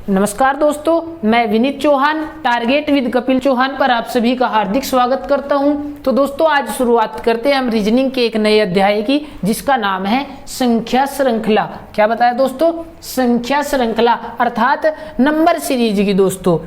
नमस्कार दोस्तों, मैं विनीत चौहान टारगेट विद कपिल चौहान पर आप सभी का हार्दिक स्वागत करता हूं। तो दोस्तों आज शुरुआत करते हैं हम रीजनिंग के एक नए अध्याय की, जिसका नाम है संख्या श्रृंखला। क्या बताया दोस्तों? संख्या श्रृंखला अर्थात नंबर सीरीज की। दोस्तों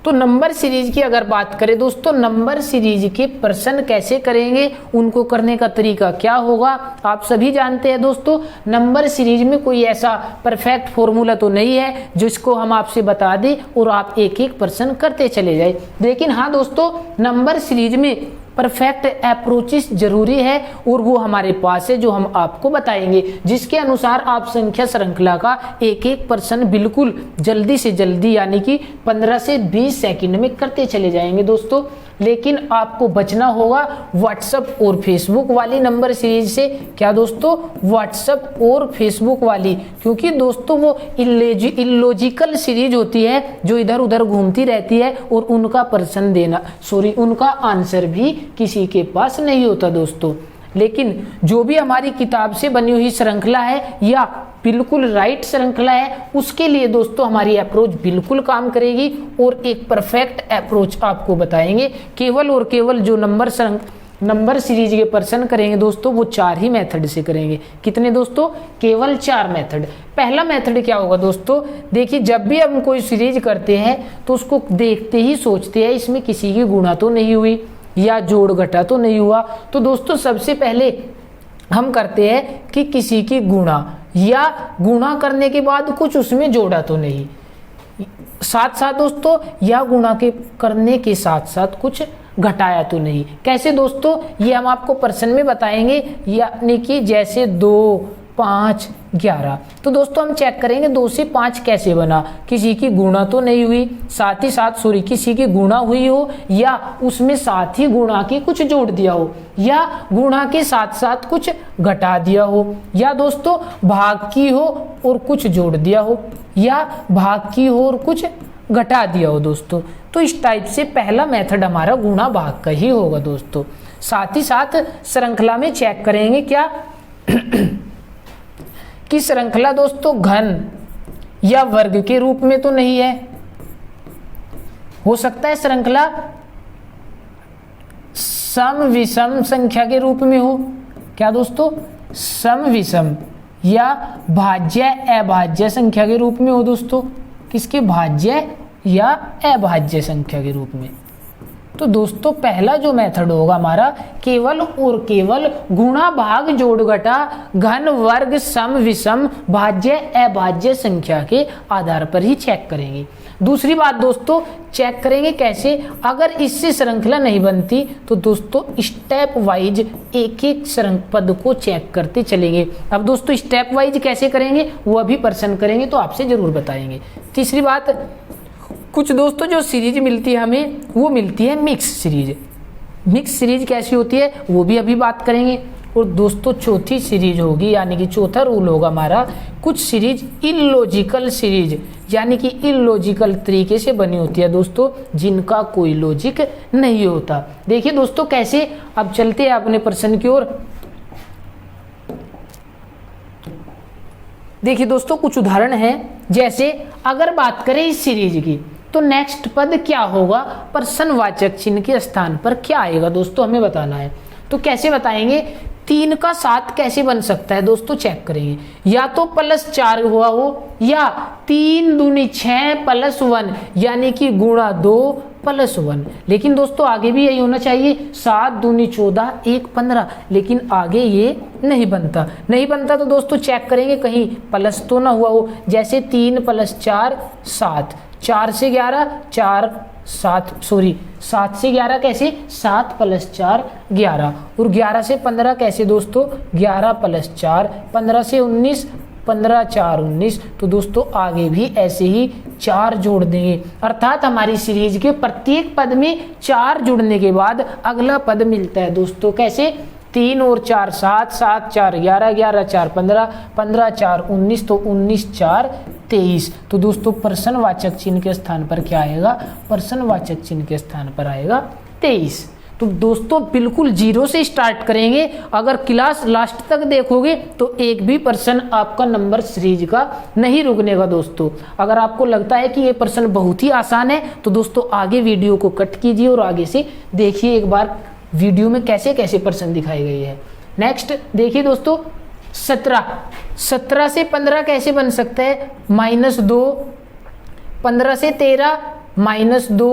तो नंबर सीरीज की अगर बात करें दोस्तों, नंबर सीरीज के प्रश्न कैसे करेंगे, उनको करने का तरीका क्या होगा, आप सभी जानते हैं दोस्तों। नंबर सीरीज में कोई ऐसा परफेक्ट फॉर्मूला तो नहीं है जिसको हम आपसे बता दें और आप एक एक प्रश्न करते चले जाए। लेकिन हाँ दोस्तों, नंबर सीरीज में परफेक्ट अप्रोचेस जरूरी है और वो हमारे पास है, जो हम आपको बताएंगे, जिसके अनुसार आप संख्या श्रृंखला का एक एक प्रश्न बिल्कुल जल्दी से जल्दी यानी कि 15 से 20 सेकंड में करते चले जाएंगे दोस्तों। लेकिन आपको बचना होगा व्हाट्सएप और फेसबुक वाली नंबर सीरीज से। क्या दोस्तों? व्हाट्सएप और फेसबुक वाली, क्योंकि दोस्तों वो इलॉजिकल सीरीज होती है जो इधर उधर घूमती रहती है और उनका प्रश्न देना उनका आंसर भी किसी के पास नहीं होता दोस्तों। लेकिन जो भी हमारी किताब से बनी हुई श्रृंखला है या बिल्कुल राइट श्रृंखला है, उसके लिए दोस्तों हमारी अप्रोच बिल्कुल काम करेगी और एक परफेक्ट अप्रोच आपको बताएंगे। केवल और केवल जो नंबर सीरीज के प्रश्न करेंगे दोस्तों, वो 4 ही मेथड से करेंगे। कितने दोस्तों? केवल 4 मेथड। पहला मेथड क्या होगा दोस्तों? देखिए, जब भी हम कोई सीरीज करते हैं तो उसको देखते ही सोचते हैं इसमें किसी की गुणा तो नहीं हुई या जोड़ घटा तो नहीं हुआ। तो दोस्तों सबसे पहले हम करते हैं कि किसी की गुणा, या गुणा करने के बाद कुछ उसमें जोड़ा तो नहीं, साथ साथ दोस्तों या गुणा के करने के साथ साथ कुछ घटाया तो नहीं। कैसे दोस्तों? ये हम आपको प्रश्न में बताएंगे, यानी कि जैसे 2, 5, 11। तो दोस्तों हम चेक करेंगे 2 से 5 कैसे बना। किसी की गुणा तो नहीं हुई, साथ ही साथ किसी की गुणा हुई हो, या उसमें साथ ही गुणा के कुछ जोड़ दिया हो, या गुणा के साथ साथ कुछ घटा दिया हो, या दोस्तों भाग की हो और कुछ जोड़ दिया हो, या भाग की हो और कुछ घटा दिया हो दोस्तों। तो इस टाइप से पहला मेथड हमारा गुणा भाग का ही होगा दोस्तों। साथ ही साथ श्रृंखला में चेक करेंगे क्या कि श्रृंखला दोस्तों घन या वर्ग के रूप में तो नहीं है। हो सकता है श्रृंखला सम विषम संख्या के रूप में हो। क्या दोस्तों? सम विषम या भाज्य अभाज्य संख्या के रूप में हो दोस्तों। किसके? भाज्य या अभाज्य संख्या के रूप में। तो दोस्तों पहला जो मेथड होगा हमारा, केवल और केवल गुणा भाग जोड़ घटा घन वर्ग सम विषम भाज्य अभाज्य संख्या के आधार पर ही चेक करेंगे। दूसरी बात दोस्तों, चेक करेंगे कैसे? अगर इससे श्रृंखला नहीं बनती तो दोस्तों स्टेप वाइज एक एक पद को चेक करते चलेंगे। अब दोस्तों स्टेप वाइज कैसे करेंगे वो अभी प्रश्न करेंगे तो आपसे जरूर बताएंगे। तीसरी बात, कुछ दोस्तों जो सीरीज मिलती है हमें, वो मिलती है मिक्स सीरीज। मिक्स सीरीज कैसी होती है वो भी अभी बात करेंगे। और दोस्तों चौथी सीरीज होगी, यानी कि चौथा रूल होगा हमारा, कुछ सीरीज इलॉजिकल सीरीज, यानी कि इलॉजिकल तरीके से बनी होती है दोस्तों, जिनका कोई लॉजिक नहीं होता। देखिए दोस्तों कैसे। अब चलते हैं अपने प्रश्न की ओर। देखिए दोस्तों कुछ उदाहरण है। जैसे अगर बात करें इस सीरीज की, तो नेक्स्ट पद क्या होगा? प्रश्नवाचक चिन्ह के स्थान पर क्या आएगा दोस्तों, हमें बताना है। तो कैसे बताएंगे? 3 का 7 कैसे बन सकता है दोस्तों, चेक करेंगे। या तो +4 हुआ हो, या 3 दूनी 6 +1 यानी कि गुणा 2 +1। लेकिन दोस्तों आगे भी यही होना चाहिए, 7 दूनी 14 1 15। लेकिन आगे ये नहीं बनता तो दोस्तों चेक करेंगे कहीं प्लस तो ना हुआ हो। जैसे 3 + 4 7, 4 से 11 4 7 7 से 11 कैसे? 7 + 4 11, और 11 से 15 कैसे दोस्तों? 11 + 4 15 से 19 15 4 19। तो दोस्तों आगे भी ऐसे ही 4 जोड़ देंगे, अर्थात हमारी सीरीज के प्रत्येक पद में 4 जुड़ने के बाद अगला पद मिलता है दोस्तों। कैसे? 3 और 4 7, 7 4 11, 11 4 15, 15 4 19, तो 19 4 23। तो दोस्तों प्रश्नवाचक चिन्ह के स्थान पर क्या आएगा? प्रश्नवाचक चिन्ह के स्थान पर आएगा 23। तो दोस्तों बिल्कुल जीरो से स्टार्ट करेंगे। अगर क्लास लास्ट तक देखोगे तो एक भी प्रश्न आपका नंबर सीरीज का नहीं रुकने का दोस्तों। अगर आपको लगता है कि ये प्रश्न बहुत ही आसान है तो दोस्तों आगे वीडियो को कट कीजिए और आगे से देखिए एक बार वीडियो में कैसे कैसे प्रश्न दिखाए गए हैं। नेक्स्ट देखिए दोस्तों 17 से 15 कैसे बन सकता है, -2, 15 से 13 -2,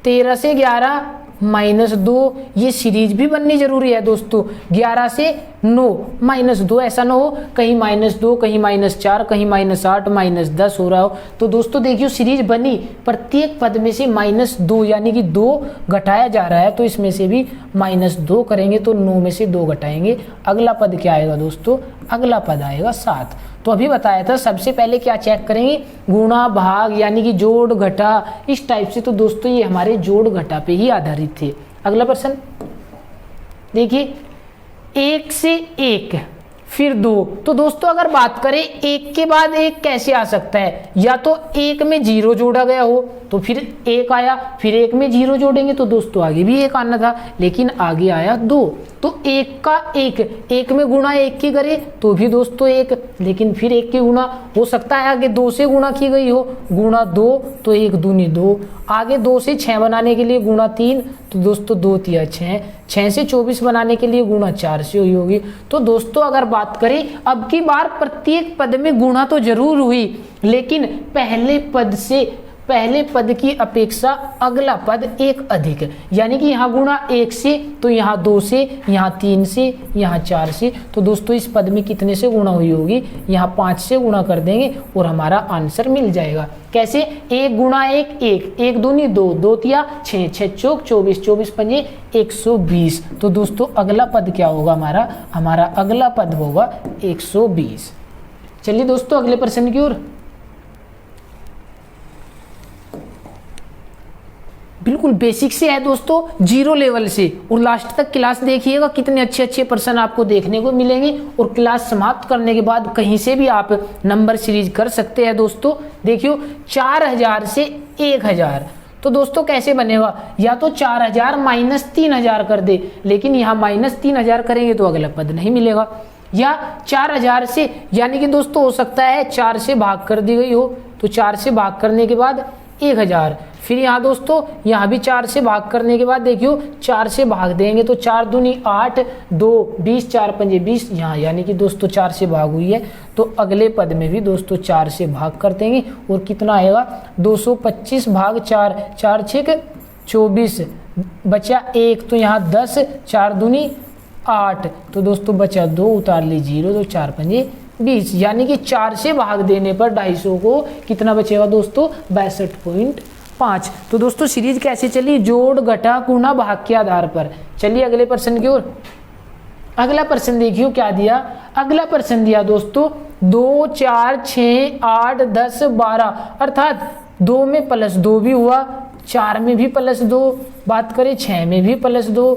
13 से 11 -2, ये सीरीज भी बननी जरूरी है दोस्तों। 11 से 9 -2, ऐसा ना हो कहीं -2 कहीं -4 कहीं -8 -10 हो रहा हो। तो दोस्तों देखियो सीरीज बनी, प्रत्येक पद में से -2 यानी कि 2 घटाया जा रहा है, तो इसमें से भी -2 करेंगे तो 9 में से 2 घटाएंगे। अगला पद क्या आएगा दोस्तों, अगला पद आएगा 7। तो अभी बताया था सबसे पहले क्या चेक करेंगे, गुणा भाग यानी कि जोड़ घटा, इस टाइप से। तो दोस्तों ये हमारे जोड़ घटा पे ही आधारित थे। अगला प्रश्न देखिए 1 से 1 फिर 2। तो दोस्तों अगर बात करें 1 के बाद 1 कैसे आ सकता है, या तो 1 में 0 जोड़ा गया हो तो फिर 1 आया, फिर 1 में 0 जोड़ेंगे तो दोस्तों आगे भी 1 आना था, लेकिन आगे आया 2। तो 1 का 1 में गुणा 1 की करे तो भी दोस्तों 1, लेकिन फिर 1 की गुणा हो सकता है आगे 2 से गुणा की गई हो, गुणा 2 तो 1 दूनी 2, आगे 2 से 6 बनाने के लिए गुणा 3 तो दोस्तों 2 तिया 6, 6 से 24 बनाने के लिए गुणा 4 से हुई होगी। तो दोस्तों अगर बात करें अब की बार प्रत्येक पद में गुणा तो जरूर हुई, लेकिन पहले पद की अपेक्षा अगला पद 1 अधिक, यानी कि यहाँ गुणा 1 से तो यहाँ 2 से, यहाँ 3 से, यहाँ 4 से। तो दोस्तों इस पद में कितने से गुणा हुई होगी, यहाँ 5 से गुणा कर देंगे और हमारा आंसर मिल जाएगा। कैसे, 1 गुणा 1 1, 1 दूनी 2, 2 तिया 6, 6 चौक 24, 24 पंजे 120। तो दोस्तों अगला पद क्या होगा हमारा अगला पद होगा 120। चलिए दोस्तों अगले प्रश्न की ओर। बिल्कुल बेसिक से है दोस्तों, जीरो लेवल से, और लास्ट तक क्लास देखिएगा, कितने अच्छे अच्छे प्रश्न आपको देखने को मिलेंगे। और क्लास समाप्त करने के बाद कहीं से भी आप नंबर सीरीज कर सकते हैं दोस्तों। देखियो 4000 से 1000, तो दोस्तों कैसे बनेगा, या तो 4000 - 3000 कर दे, लेकिन यहाँ -3000 करेंगे तो अगला पद नहीं मिलेगा। या 4000 से, यानी कि दोस्तों हो सकता है 4 से भाग कर दी गई हो, तो 4 से भाग करने के बाद 1000, फिर यहाँ दोस्तों यहाँ भी 4 से भाग करने के बाद देखियो 4 से भाग देंगे तो 4 दूनी 8, 2 20, 4 पंजे 20, यहाँ यानी कि दोस्तों 4 से भाग हुई है, तो अगले पद में भी दोस्तों 4 से भाग कर देंगे और कितना आएगा 225 भाग 4, 4 6 24, बचा 1, तो यहाँ 10, 4 दूनी 8, तो दोस्तों बचा 2, उतार ली 0, तो 4 पंजे 20, यानी कि 4 से भाग देने पर 250 को कितना बचेगा दोस्तों 62.5। तो दोस्तों सीरीज कैसे चली, जोड़ घटा गुणा भाग के आधार पर। चलिए अगले प्रश्न की ओर। अगला प्रश्न देखियो क्या दिया, अगला प्रश्न दिया दोस्तों 2 4 6 8 10 12, अर्थात 2 में +2 भी हुआ, 4 में भी +2, बात करें 6 में भी +2,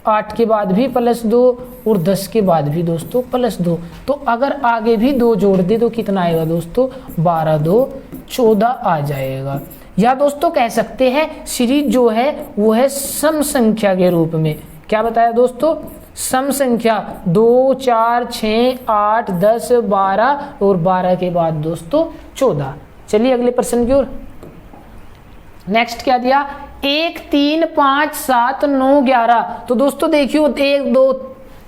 8 के बाद भी +2 और 10 के बाद भी दोस्तों +2। तो अगर आगे भी 2 जोड़ दे तो कितना आएगा दोस्तों 12 2 14 आ जाएगा। या दोस्तों कह सकते हैं सीरीज जो है वो है सम संख्या के रूप में। क्या बताया दोस्तों, सम संख्या 2 4 6 8 10 12 और 12 के बाद दोस्तों 14। चलिए अगले प्रश्न की ओर। नेक्स्ट क्या दिया, 1 3 5 7 9 11। तो दोस्तों देखियो 1 2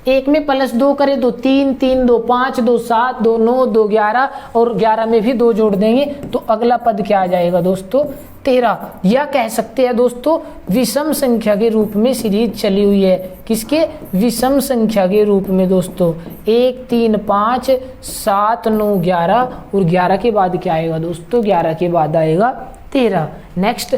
1 में +2 करे तो 3 3 2 5 2 7 2 9 2 11 और 11 में भी 2 जोड़ देंगे तो अगला पद क्या आ जाएगा दोस्तों 13। या कह सकते हैं दोस्तों विषम संख्या के रूप में सीरीज चली हुई है। किसके, विषम संख्या के रूप में दोस्तों 1 3 5 7 9 11 और 11 के बाद क्या आएगा दोस्तों 11 के बाद आएगा 13। नेक्स्ट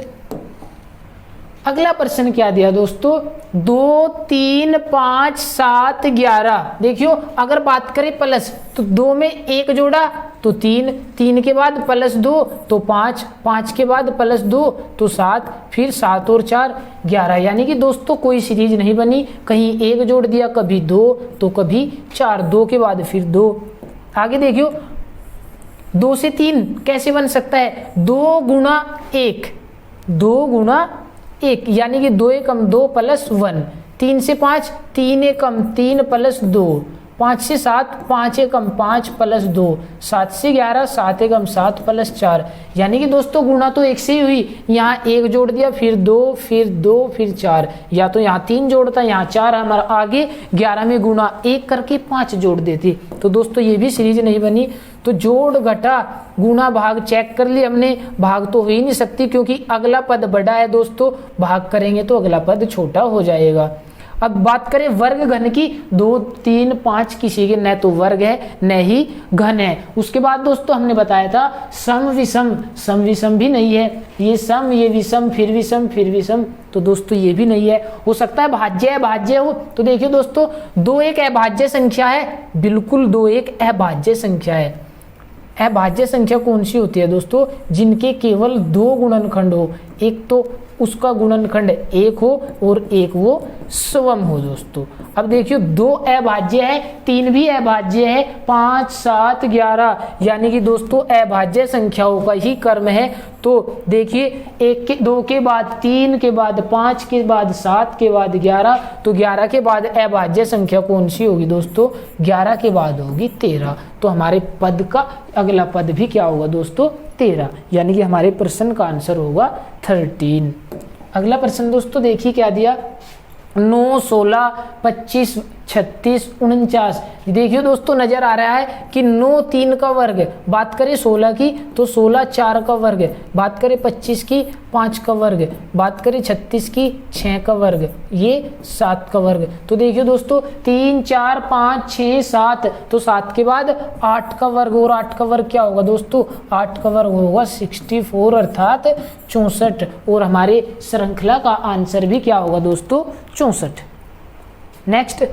अगला प्रश्न क्या दिया दोस्तों 2 3 5 7 11। देखियो अगर बात करें प्लस तो 2 में 1 जोड़ा तो 3, 3 के बाद +2 तो 5, 5 के बाद +2 तो 7, फिर 7 और 4 11। यानी कि दोस्तों कोई सीरीज नहीं बनी, कहीं 1 जोड़ दिया, कभी 2 तो कभी 4, 2 के बाद फिर 2। आगे देखियो 2 से 3 कैसे बन सकता है, 2 गुणा 1, 2 गुणा 1, यानी कि 2 एकम 2 प्लस 1। 3 से 5, 3 एकम 3 प्लस 2। 5 से 7, 5 एकम 5 प्लस 2। 7 से 11, 7 एकम 7 प्लस 4। यानी कि दोस्तों गुणा तो 1 से ही हुई, यहाँ 1 जोड़ दिया, फिर 2, फिर 2, फिर 4, या तो यहाँ 3 जोड़ता, यहाँ 4, हमारा आगे 11 में गुणा 1 करके 5 जोड़ देती। तो दोस्तों ये भी सीरीज नहीं बनी। तो जोड़ घटा गुणा भाग चेक कर लिया हमने, भाग तो हो ही नहीं सकती क्योंकि अगला पद बड़ा है दोस्तों, भाग करेंगे तो अगला पद छोटा हो जाएगा। अब बात करें वर्ग घन की, 2, 3, 5 किसी के न तो वर्ग है न ही घन है। उसके बाद दोस्तों हमने बताया था सम विषम, सम विषम भी नहीं है, ये सम, ये विषम, फिर विषम, फिर विषम, तो दोस्तों ये भी नहीं है। हो सकता है भाज्य अभाज्य हो, तो देखिए दोस्तों 2 एक अभाज्य संख्या है, बिल्कुल 2 एक अभाज्य संख्या है। अभाज्य संख्या कौन सी होती है दोस्तों? जिनके केवल 2 गुणनखंड हो, एक तो उसका गुणनखंड 1 हो और एक वो स्वयं हो दोस्तों। अब देखिए 2 अभाज्य है, 3 भी अभाज्य है, 5, 7, 11, यानी कि दोस्तों अभाज्य संख्याओं का ही क्रम है। तो देखिए 1 के 2 के बाद 3 के बाद 5 के बाद 7 के बाद 11, तो 11 के बाद अभाज्य संख्या कौन सी होगी दोस्तों? 11 के बाद होगी 13। तो हमारे पद का अगला पद भी क्या होगा दोस्तों? 13, यानी कि हमारे प्रश्न का आंसर होगा 13। अगला प्रश्न दोस्तों देखिए क्या दिया, 9, 16, 25, 36, 49। देखिए दोस्तों नजर आ रहा है कि 9 3 का वर्ग, बात करें 16 की तो 16 4 का वर्ग, बात करें 25 की 5 का वर्ग, बात करें 36 की 6 का वर्ग, ये 7 का वर्ग। तो देखिए दोस्तों 3, 4, 5, 6, 7, तो 7 के बाद 8 का वर्ग, और 8 का वर्ग क्या होगा दोस्तों? 8 का वर्ग होगा 64 अर्थात 64, और हमारे श्रृंखला का आंसर भी क्या होगा दोस्तों? 64। नेक्स्ट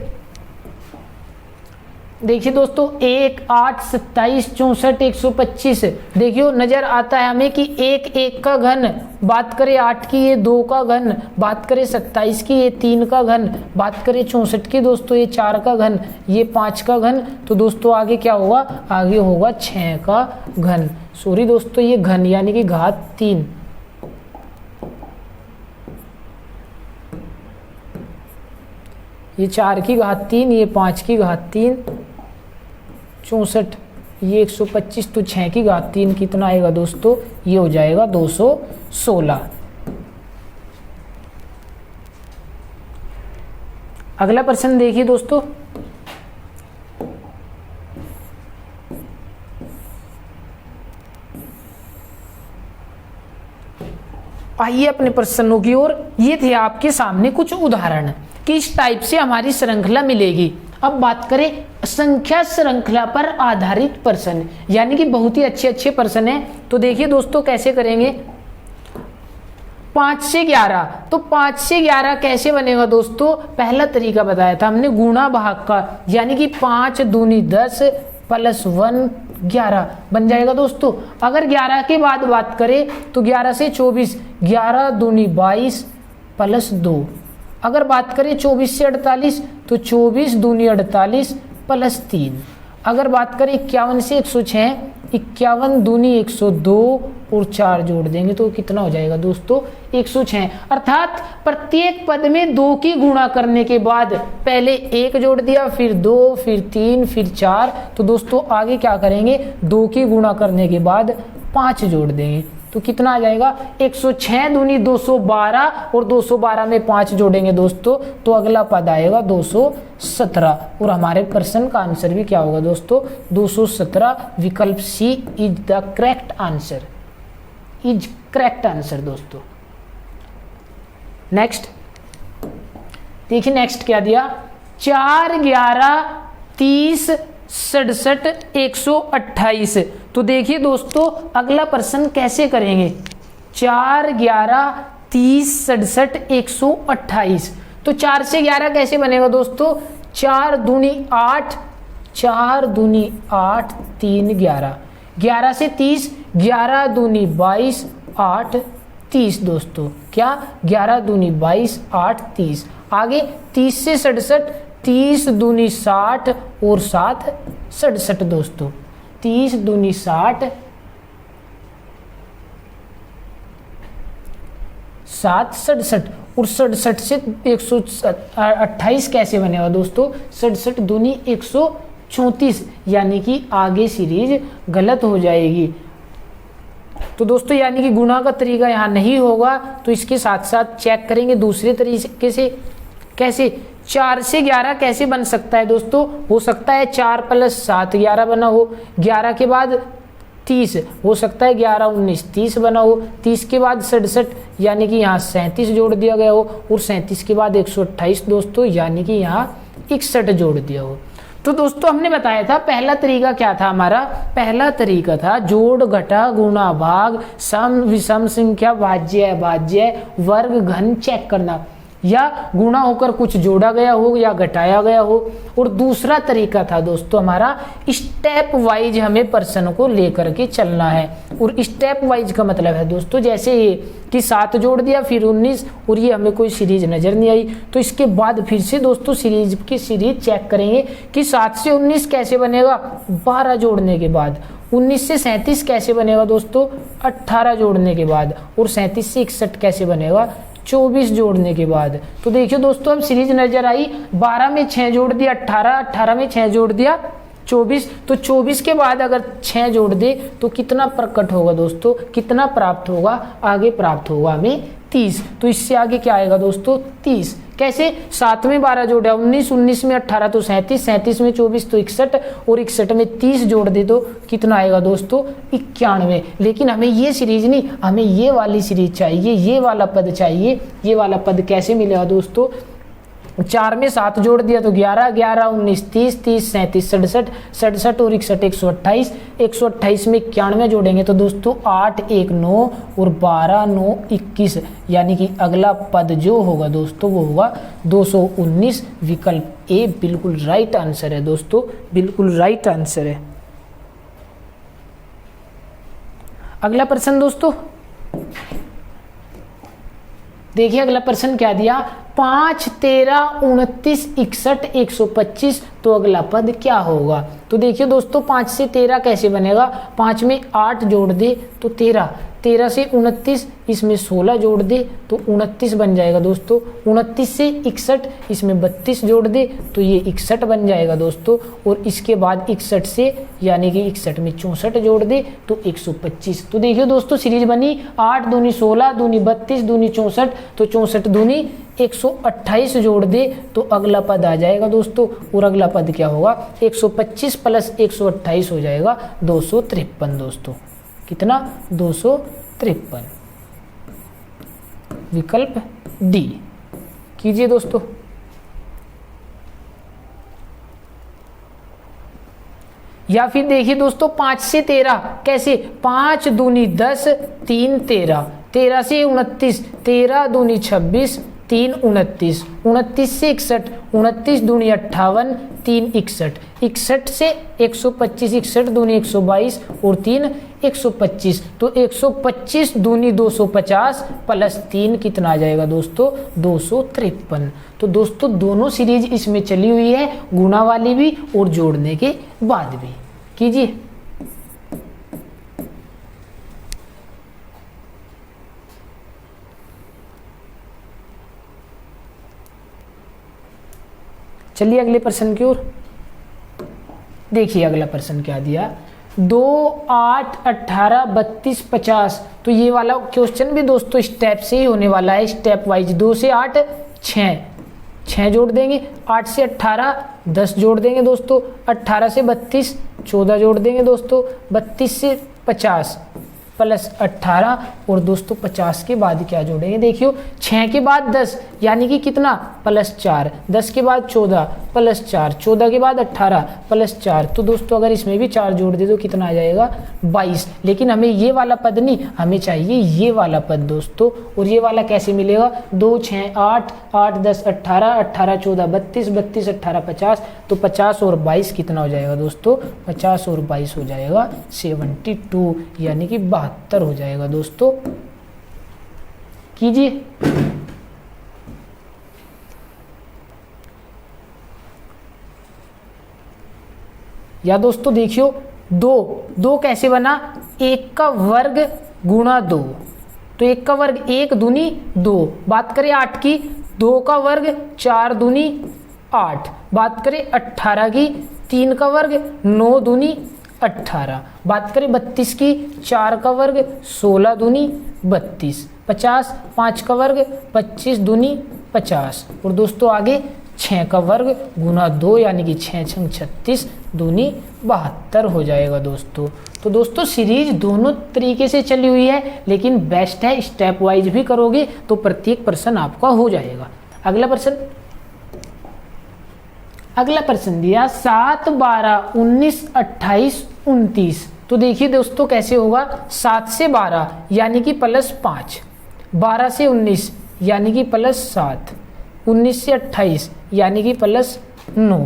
देखिए दोस्तों 1, 8, 27, 64, 125। देखियो नजर आता है हमें कि 1 1 का घन, बात करें 8 की ये 2 का घन, बात करें 27 की ये 3 का घन, बात करें 64 की दोस्तों ये 4 का घन, ये 5 का घन। तो दोस्तों आगे क्या होगा? आगे होगा 6 का घन। सॉरी दोस्तों ये घन यानी कि घात 3। ये 4 की घात 3, ये 5 की घात 3, 64, ये 125, तो 6 की घात 3 कितना आएगा दोस्तों? ये हो जाएगा 216। अगला प्रश्न देखिए दोस्तों, आइए अपने प्रश्नों की ओर। ये थे आपके सामने कुछ उदाहरण, किस टाइप से हमारी श्रृंखला मिलेगी। अब बात करें संख्या श्रृंखला पर आधारित प्रश्न, यानी कि बहुत ही अच्छे प्रश्न हैं। तो देखिए दोस्तों कैसे करेंगे, 5 से 11, तो 5 से 11 कैसे बनेगा दोस्तों? पहला तरीका बताया था हमने गुणा भाग का, यानी कि 5 दूनी 10 प्लस 1 11 बन जाएगा दोस्तों। अगर 11 के बाद बात करें तो 11 से 24, 11 दूनी 22 प्लस 2। अगर बात करें 24 से 48 तो 24 दूनी 48 प्लस 3। अगर बात करें 51 से 106, 51 दूनी 102 और 4 जोड़ देंगे तो कितना हो जाएगा दोस्तों? 106। अर्थात प्रत्येक पद में 2 की गुणा करने के बाद पहले 1 जोड़ दिया, फिर 2, फिर 3, फिर 4। तो दोस्तों आगे क्या करेंगे? 2 की गुणा करने के बाद 5 जोड़ देंगे तो कितना आ जाएगा? 106 दूनी 212, और 212 में 5 जोड़ेंगे दोस्तों तो अगला पद आएगा 217। और हमारे प्रश्न का आंसर भी क्या होगा दोस्तों? 217। विकल्प C is the correct answer, is correct answer दोस्तों। नेक्स्ट देखिए, नेक्स्ट क्या दिया? 4, 11, 30, 67, 128। तो देखिए दोस्तों अगला प्रश्न कैसे करेंगे? 4, 11, 30, 67, 128। तो 4 से 11 कैसे बनेगा दोस्तों? 4 दूनी 8, 4 दूनी 8, 3 11। 11 से 30, 11 दूनी 22, 8 30 दोस्तों। क्या? 11 दूनी 22, 8 30। आगे 30 से 67, 30 दूनी 60 और 7 67 दोस्तों। 30 दूनी 60, 7 67 और 67 से 128 कैसे बनेगा दोस्तों? 67 दूनी 134, यानी कि आगे सीरीज गलत हो जाएगी। तो दोस्तों यानी कि गुणा का तरीका यहाँ नहीं होगा, तो इसके साथ साथ चेक करेंगे दूसरे तरीके से। कैसे? 4 से 11 कैसे बन सकता है दोस्तों? हो सकता है 4 + 7 11 बना हो, 11 के बाद 30 हो सकता है, 11 19 30 बना हो, 30 के बाद 67 यानी कि यहाँ 37 जोड़ दिया गया हो, और 37 के बाद 128 दोस्तों यानी कि यहाँ 61 जोड़ दिया हो। तो दोस्तों हमने बताया था पहला तरीका क्या था हमारा? पहला तरीका था जोड़ घटा गुणा भाग सम विषम संख्या भाज्य अभाज्य वर्ग घन चेक करना, या गुणा होकर कुछ जोड़ा गया हो या घटाया गया हो। और दूसरा तरीका था दोस्तों हमारा स्टेप वाइज हमें प्रश्न को लेकर के चलना है। और स्टेप वाइज का मतलब है दोस्तों जैसे ये कि 7 जोड़ दिया फिर 19, और ये हमें कोई सीरीज नजर नहीं आई, तो इसके बाद फिर से दोस्तों सीरीज चेक करेंगे कि 7 से 19 कैसे बनेगा? 12 जोड़ने के बाद। 19 से 37 कैसे बनेगा दोस्तों? 18 जोड़ने के बाद। और 37 से 61 कैसे बनेगा? 24 जोड़ने के बाद। तो देखिए दोस्तों अब सीरीज नजर आई, 12 में 6 जोड़ दिया 18, 18 में 6 जोड़ दिया 24, तो 24 के बाद अगर 6 जोड़ दे तो कितना प्रकट होगा दोस्तों? कितना प्राप्त होगा? आगे प्राप्त होगा हमें 30। तो इससे आगे क्या आएगा दोस्तों? 30। कैसे? 7 में 12 जोड़ा 19, 19 में 18 तो 37, 37 में 24 तो 61, और 61 में 30 जोड़ दे तो कितना आएगा दोस्तों? 91। लेकिन हमें ये सीरीज नहीं, हमें ये वाली सीरीज चाहिए, ये वाला पद चाहिए। ये वाला पद कैसे मिलेगा दोस्तों? 4 में 7 जोड़ दिया तो 11, 11 19 30, 30 37 67, 67 और 61 128, 128 में 91 जोड़ेंगे तो दोस्तों 8 1 9 और 12 9 21, यानी कि अगला पद जो होगा दोस्तों वो होगा 219। विकल्प ए बिल्कुल राइट आंसर है दोस्तों, बिल्कुल राइट आंसर है। अगला प्रश्न दोस्तों देखिए, अगला प्रश्न क्या दिया? 5 13 29 61 125, तो अगला पद क्या होगा? तो देखिए दोस्तों 5 से 13 कैसे बनेगा? 5 में 8 जोड़ दे तो 13, 13 से 29 इसमें 16 जोड़ दे तो 29 बन जाएगा दोस्तों। 29 से 61 इसमें 32 जोड़ दे तो ये 61 बन जाएगा दोस्तों। और इसके बाद 61 से यानी कि 61 में 64 जोड़ दे तो 125। तो देखिए दोस्तों सीरीज बनी 8 दूनी 16 दूनी 32 दूनी 64, तो 64 दूनी 128 जोड़ दे तो अगला पद आ जाएगा दोस्तों। और अगला पद क्या होगा? 125 + 128 हो जाएगा 253 दोस्तों। कितना? 253। विकल्प डी कीजिए दोस्तों। या फिर देखिए दोस्तों 5 से 13 कैसे? 5 दूनी 10 3 13, 13 से 29 13 दूनी 26 3 29, 29 से 61 29 दूनी 58 3 61, 61 से 125 61 दूनी 122 और 3 125, तो 125 दूनी 250 + 3 कितना आ जाएगा दोस्तों? 253। तो दोस्तों दोनों सीरीज इसमें चली हुई है, गुणा वाली भी और जोड़ने के बाद भी। कीजिए। चलिए अगले प्रश्न की ओर। देखिए अगला प्रश्न क्या दिया? 2 8 18 32 50, तो ये वाला क्वेश्चन भी दोस्तों स्टेप से ही होने वाला है, स्टेप वाइज। 2 से 8 6 जोड़ देंगे, 8 से 18 10 जोड़ देंगे दोस्तों, 18 से 32 14 जोड़ देंगे दोस्तों, 32 से 50 + 18, और दोस्तों 50 के बाद क्या जोड़ेंगे? देखियो 6 के बाद 10 यानी कि कितना? +4, 10 के बाद 14 +4, 14 के बाद 18 +4, तो दोस्तों अगर इसमें भी 4 जोड़ दे तो कितना आ जाएगा? 22। लेकिन हमें ये वाला पद नहीं, हमें चाहिए ये वाला पद दोस्तों। और ये वाला कैसे मिलेगा? 2 6 8 8 10 18 18 14 32 32 18 50, तो 50 और 22 कितना हो जाएगा दोस्तों? 50 और 22 हो जाएगा 72, यानी कि 72 हो जाएगा दोस्तों। कीजिए। या दोस्तों देखियो 2 कैसे बना? 1 का वर्ग गुणा 2, तो तो 1 का वर्ग 1 दूनी 2। बात करें 8 की, 2 का वर्ग 4 दूनी 8। बात करें 18 की, 3 का वर्ग 9 दूनी 18। बात करें 32 की, 4 का वर्ग 16 दूनी 32। 50, 5 का वर्ग 25 दूनी 50। और दोस्तों आगे 6 का वर्ग गुना 2 यानी कि 6 छंग 36 दूनी 72 हो जाएगा दोस्तों। तो दोस्तों सीरीज दोनों तरीके से चली हुई है, लेकिन बेस्ट है स्टेप वाइज भी करोगे तो प्रत्येक प्रश्न आपका हो जाएगा। अगला प्रश्न दिया 7, 12, 19, 28, 29। तो देखिए दोस्तों कैसे होगा। 7 से 12 यानी कि +5, 12 से 19 यानी कि +7, 19 से 28 यानी कि +9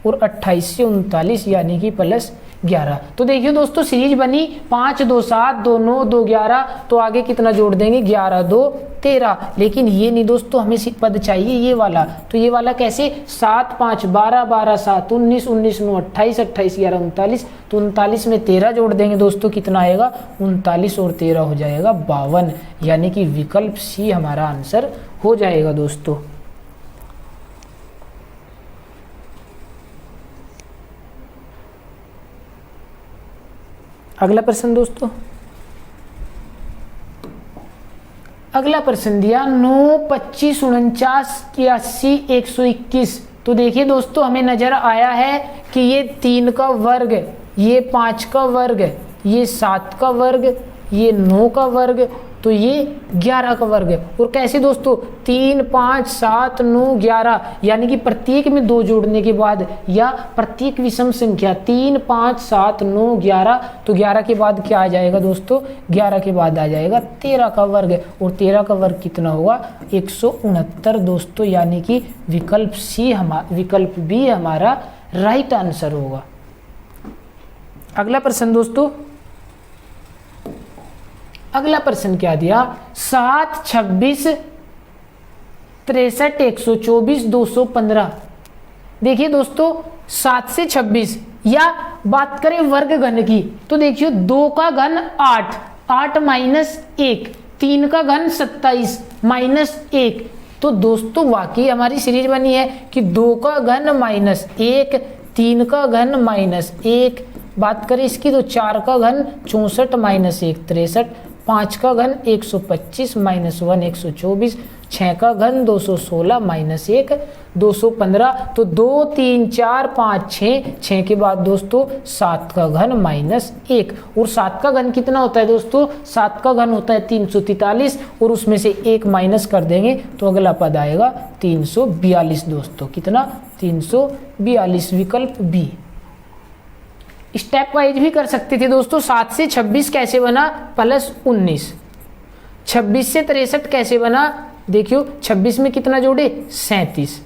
और 28 से 39 यानी कि +11। तो देखिए दोस्तों सीरीज बनी 5, 2, 7, 2, 9, 2, 11। तो आगे कितना जोड़ देंगे, 11, 2, 13। लेकिन ये नहीं दोस्तों, हमें पद चाहिए ये वाला। तो ये वाला कैसे, 7, 5, 12, 12, 7, 19, 19, 9, 28, 28, 11, 39। तो 39 में 13 जोड़ देंगे दोस्तों, कितना आएगा, 39 और 13 हो जाएगा 52। यानी कि विकल्प सी हमारा आंसर हो जाएगा दोस्तों। अगला प्रश्न दोस्तों, अगला प्रश्न दिया 9, 25, 49, 81, 121। तो देखिए दोस्तों हमें नजर आया है कि ये 3 का वर्ग, ये 5 का वर्ग, ये 7 का वर्ग, ये 9 का वर्ग, तो ये 11 का वर्ग। और कैसे दोस्तों, 3, 5, 7, 9, 11 यानी कि प्रत्येक में 2 जोड़ने के बाद या प्रत्येक विषम संख्या 3, 5, 7, 9, 11। तो 11 के बाद क्या आ जाएगा दोस्तों, 11 के बाद आ जाएगा 13 का वर्ग। और 13 का वर्ग कितना होगा, 169 दोस्तों। यानी कि विकल्प बी हमारा राइट आंसर होगा। अगला प्रश्न दोस्तों, अगला प्रश्न क्या दिया, 7, 26, 63, 124, 215। देखिए दोस्तों 7 से 26 या बात करें वर्ग घन की, तो देखिए 2 का घन 8, 8 माइनस 1, 3 का घन 27 माइनस 1। तो दोस्तों वाकई हमारी सीरीज बनी है कि 2 का घन -1, 3 का घन -1। बात करें इसकी तो 4 का घन 64 माइनस 1, 63, 5 का घन 125 माइनस 1, 124, 6 का घन 216 माइनस 1, 215। तो 2, 3, 4, 5, 6 के बाद दोस्तों 7 का घन -1। और 7 का घन कितना होता है दोस्तों, 7 का घन होता है 343 और उसमें से 1 माइनस कर देंगे तो अगला पद आएगा 342 दोस्तों। कितना, 342, विकल्प बी। स्टेप वाइज भी कर सकते थे दोस्तों। 7 से 26 कैसे बना, +19। 26 से 63 कैसे बना, देखियो 26 में कितना जोड़े, 37।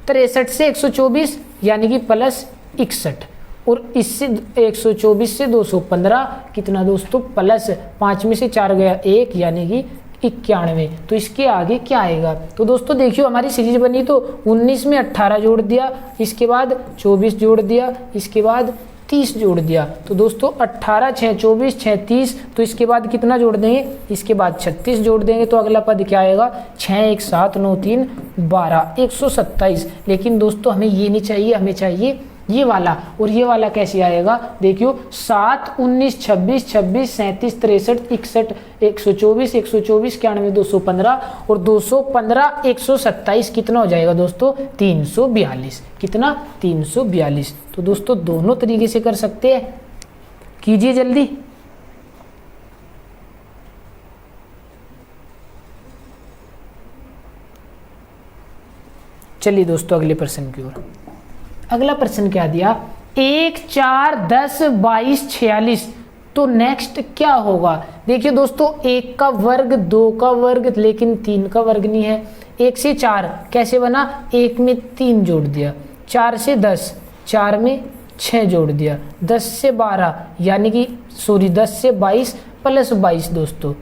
63 से 124 यानी कि +61। और इससे 124 से 215 कितना दोस्तों, +5 में से 4 गया 1 यानी कि 91। तो इसके आगे क्या आएगा, तो दोस्तों देखियो हमारी सीरीज बनी तो 19 में 18 जोड़ दिया, इसके बाद 24 जोड़ दिया, इसके बाद 30 जोड़ दिया। तो दोस्तों 18, 6, 24, 6, 30। तो इसके बाद कितना जोड़ देंगे, इसके बाद 36 जोड़ देंगे तो अगला पद क्या आएगा, 6, 1, 7, 9, 3, 12, 127। लेकिन दोस्तों हमें ये नहीं चाहिए, हमें चाहिए ये वाला। और ये वाला कैसे आएगा, देखियो 7, 19, 26, 26, 37, 63, 61, 124, 124, 91, 215 और 215, 127 कितना हो जाएगा दोस्तों, 342। कितना, 342। तो दोस्तों दोनों तरीके से कर सकते हैं, कीजिए जल्दी। चलिए दोस्तों अगले प्रश्न की ओर। अगला प्रश्न क्या दिया, 1, 4, 10, 22, 46। तो नेक्स्ट क्या होगा, देखिए दोस्तों 1 का वर्ग, 2 का वर्ग, लेकिन 3 का वर्ग नहीं है। 1 से 4 कैसे बना, 1 में 3 जोड़ दिया। 4 से 10, 4 में 6 जोड़ दिया। 10 से 12 यानी कि 10 से 22 +22 दोस्तों,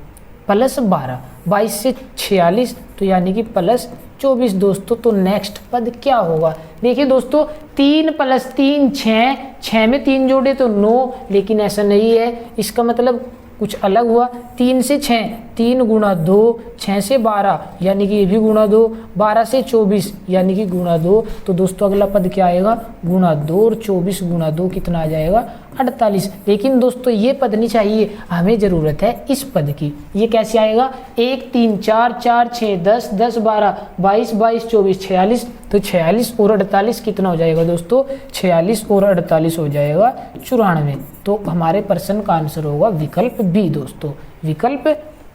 +12। 22 से 46 तो यानी कि +24 दोस्तों। तो नेक्स्ट पद क्या होगा, देखिए दोस्तों 3 + 3 6, 6 में 3 जोड़े तो 9, लेकिन ऐसा नहीं है। इसका मतलब कुछ अलग हुआ। 3 से 6, 3 गुणा 2, 6 से 12 यानी कि ये भी गुणा 2, 12 से 24 यानी कि गुणा 2। तो दोस्तों अगला पद क्या आएगा, गुणा 2, और 24 गुणा 2 कितना आ जाएगा, 48। लेकिन दोस्तों ये पद नहीं चाहिए, हमें ज़रूरत है इस पद की। ये कैसे आएगा, 1 3 4 4 6 10 10 12 22 22 24 46। तो 46 और 48 कितना हो जाएगा दोस्तों, 46 और 48 हो जाएगा 94। तो हमारे प्रश्न का आंसर होगा विकल्प बी दोस्तों, विकल्प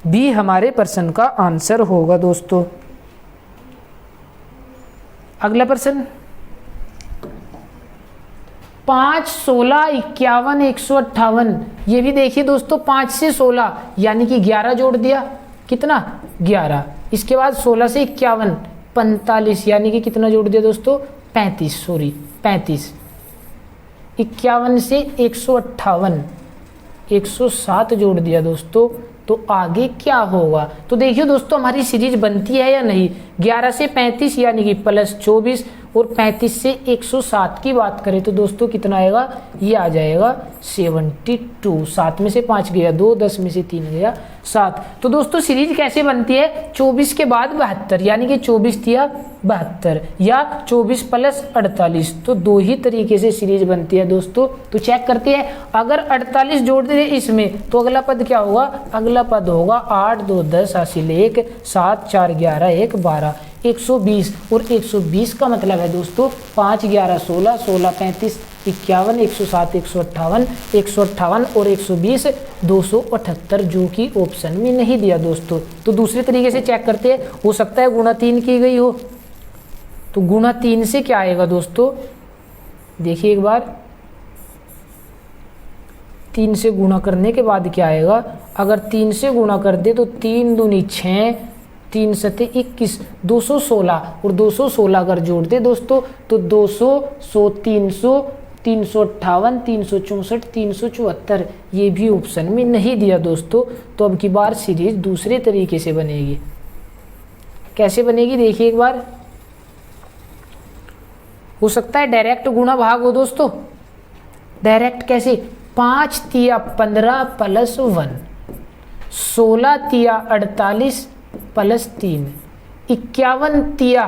बी हमारे प्रश्न का आंसर होगा दोस्तों। अगला प्रश्न, 5 16 51 158। ये भी देखिए दोस्तों, 5 से 16 यानी कि 11 जोड़ दिया, कितना 11। इसके बाद 16 से 51 45 यानी कि कितना जोड़ दिया दोस्तों, 35। 51 से 158 107 जोड़ दिया दोस्तों। तो आगे क्या होगा, तो देखिए दोस्तों हमारी सीरीज बनती है या नहीं। 11 से 35 यानी कि प्लस 24, और 35 से 107 की बात करें तो दोस्तों कितना आएगा, ये आ जाएगा 72। 7 में से 5 गया 2, 10 में से 3 गया 7। तो दोस्तों सीरीज कैसे बनती है, 24 के बाद 72 यानी कि 24 या 72 या 24 प्लस 48। तो दो ही तरीके से सीरीज बनती है दोस्तों। तो चेक करते हैं, अगर 48 जोड़ दे इसमें तो अगला पद क्या होगा, अगला पद होगा 8 2 10 हासिल 1 7 4 11 1 12 120। और 120 का मतलब है दोस्तों 5 11 16 16 35 51 107 158 158 और 120 278, जो कि ऑप्शन में नहीं दिया दोस्तों। तो दूसरे तरीके से चेक करते हैं, हो सकता है गुणा 3 की गई हो। तो गुणा 3 से क्या आएगा दोस्तों, देखिए एक बार, 3 से गुणा करने के बाद क्या आएगा, अगर 3 से गुणा कर दे तो 3 दूनी 6 3 सते 21 216, और 216 अगर जोड़ दे दोस्तों तो 200 100 300 358 364 374, ये भी ऑप्शन में नहीं दिया दोस्तों। तो अब की बार सीरीज दूसरे तरीके से बनेगी। कैसे बनेगी देखिए एक बार, हो सकता है डायरेक्ट गुणा भाग हो दोस्तों। डायरेक्ट कैसे, 5 तिया 15 प्लस 1, 16 तिया 48 प्लस 3, 51 तिया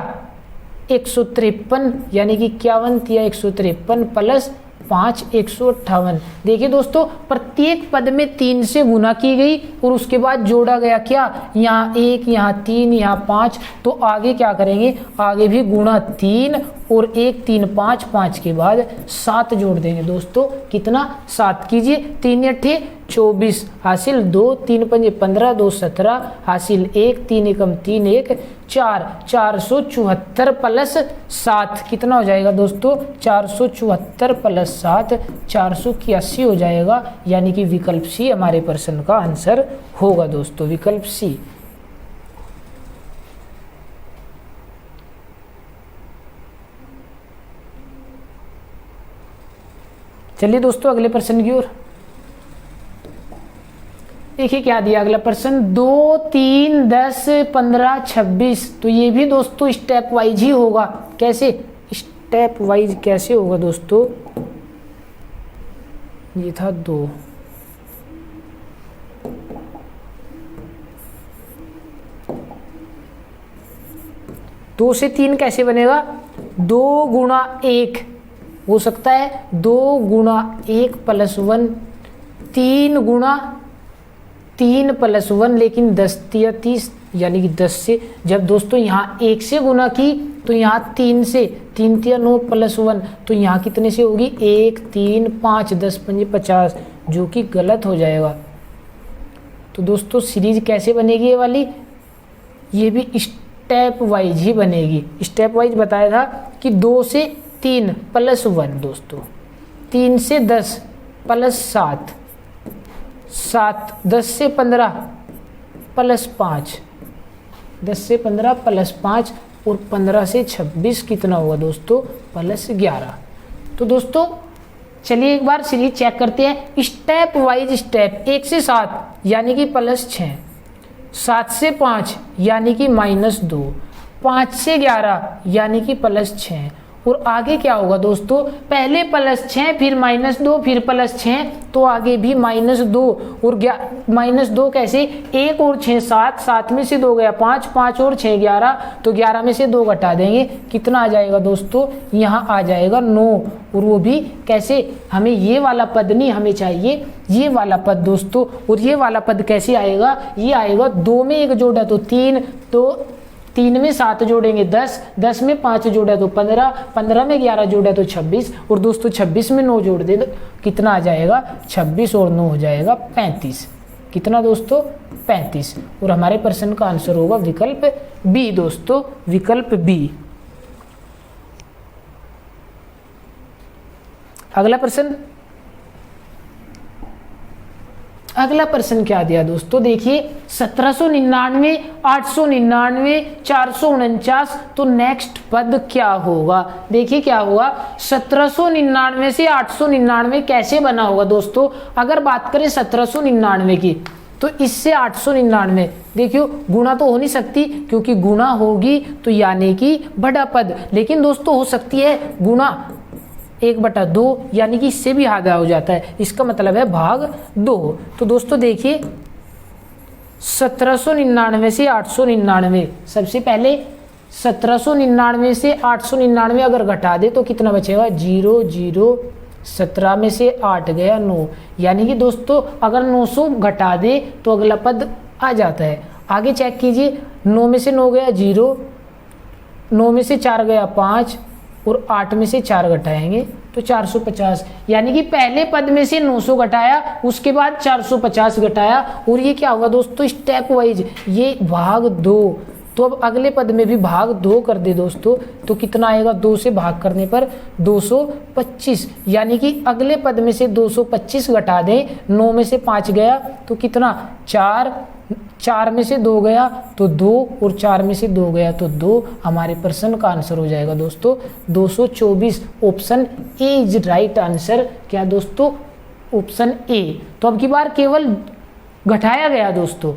153 यानी कि 51 तिया 153 प्लस 5 158। देखिए दोस्तों प्रत्येक पद में 3 से गुना की गई और उसके बाद जोड़ा गया क्या, यहाँ 1 यहाँ 3 यहाँ 5। तो आगे क्या करेंगे, आगे भी गुणा 3 और 1 3 5 5 के बाद 7 जोड़ देंगे दोस्तों। कितना, 7 कीजिए, 3 8 24 हासिल 2 3 5 15 2 17 हासिल 1 3 एकम 3 1 4 474 प्लस 7 कितना हो जाएगा दोस्तों, 474 प्लस 7 481 हो जाएगा। यानी कि विकल्प सी हमारे प्रश्न का आंसर होगा दोस्तों, विकल्प सी। चलिए दोस्तों अगले प्रश्न की ओर देखिए क्या दिया अगला प्रश्न, 2 3 10 15 26। तो ये भी दोस्तों स्टेप वाइज ही होगा। कैसे, स्टेप वाइज कैसे होगा दोस्तों, ये था 2 2 से 3 कैसे बनेगा, 2 गुणा 1 हो सकता है, 2 गुणा 1 प्लस 1, 3 गुणा 3 प्लस 1, लेकिन 10 तिया 30 यानी कि 10 से। जब दोस्तों यहाँ 1 से गुना की तो यहाँ 3 से, 3 तिया 9 प्लस 1, तो यहाँ कितने से होगी, 1 3 5 10 5 50, जो कि गलत हो जाएगा। तो दोस्तों सीरीज कैसे बनेगी ये वाली, ये भी स्टेप वाइज ही बनेगी। स्टेप वाइज बताया था कि 2 से 3 प्लस 1 दोस्तों, 3 से 10 प्लस 7 7, 10 से 15 प्लस 5, 10 से 15 प्लस 5 और 15 से 26 कितना होगा दोस्तों, प्लस 11। तो दोस्तों चलिए एक बार सीरीज चेक करते हैं स्टेप वाइज। स्टेप 1 से 7 यानी कि प्लस 6, 7 से 5 यानी कि -2, 5 से 11 यानी कि प्लस 6 और आगे क्या होगा दोस्तों, पहले +6 फिर -2 फिर +6, तो आगे भी -2 और -2 कैसे, 1 और 6 7, 7 में से 2 गया 5, 5 और 6 11, तो 11 में से 2 घटा देंगे, कितना आ जाएगा दोस्तों, यहाँ आ जाएगा 9। और वो भी कैसे, हमें ये वाला पद नहीं, हमें चाहिए ये वाला पद दोस्तों। और ये वाला पद कैसे आएगा, ये आएगा 2 में 1 जोड़ा तो 3, तो 3 में 7 जोड़ेंगे 10, 10 में 5 जोड़ा तो 15, 15 में 11 जोड़ा तो 26, और दोस्तों 26 में 9 जोड़ दे तो कितना आ जाएगा, 26 और 9 हो जाएगा 35। कितना दोस्तों, 35। और हमारे प्रश्न का आंसर होगा विकल्प बी दोस्तों, विकल्प बी। अगला प्रश्न, अगला प्रश्न क्या दिया दोस्तों, देखिए 1799, 899, 449, तो नेक्स्ट पद क्या होगा। देखिए क्या होगा, 1799 से 899 कैसे बना होगा दोस्तों। अगर बात करें 1799 की, तो इससे 899 देखियो गुणा तो हो नहीं सकती, क्योंकि गुणा होगी तो यानी कि बड़ा पद, लेकिन दोस्तों हो सकती है गुणा 1/2, यानी कि इससे भी आधा हो जाता है, इसका मतलब है भाग 2। तो दोस्तों देखिए 1799 से 899, सबसे पहले 1799 से 899 अगर घटा दे तो कितना बचेगा, 0 0, 17 में से 8 गया 9, यानी कि दोस्तों अगर 900 घटा दे तो अगला पद आ जाता है। आगे चेक कीजिए, 9 में से 9 गया 0, 9 में से 4 गया 5, और 8 में से 4 घटाएंगे तो 450, यानी कि पहले पद में से 900 घटाया, उसके बाद 450 घटाया, और ये क्या होगा दोस्तों, स्टेप वाइज ये भाग 2। तो अब अगले पद में भी भाग 2 कर दे दोस्तों, तो कितना आएगा, 2 से भाग करने पर 225, यानी कि अगले पद में से 225 घटा दें, 9 में से 5 गया तो कितना 4, 4 में से 2 गया तो 2, और 4 में से 2 गया तो 2। हमारे प्रश्न का आंसर हो जाएगा दोस्तों 224। Option A is right answer. क्या दोस्तों, ऑप्शन ए। तो अब की बार केवल घटाया गया दोस्तों,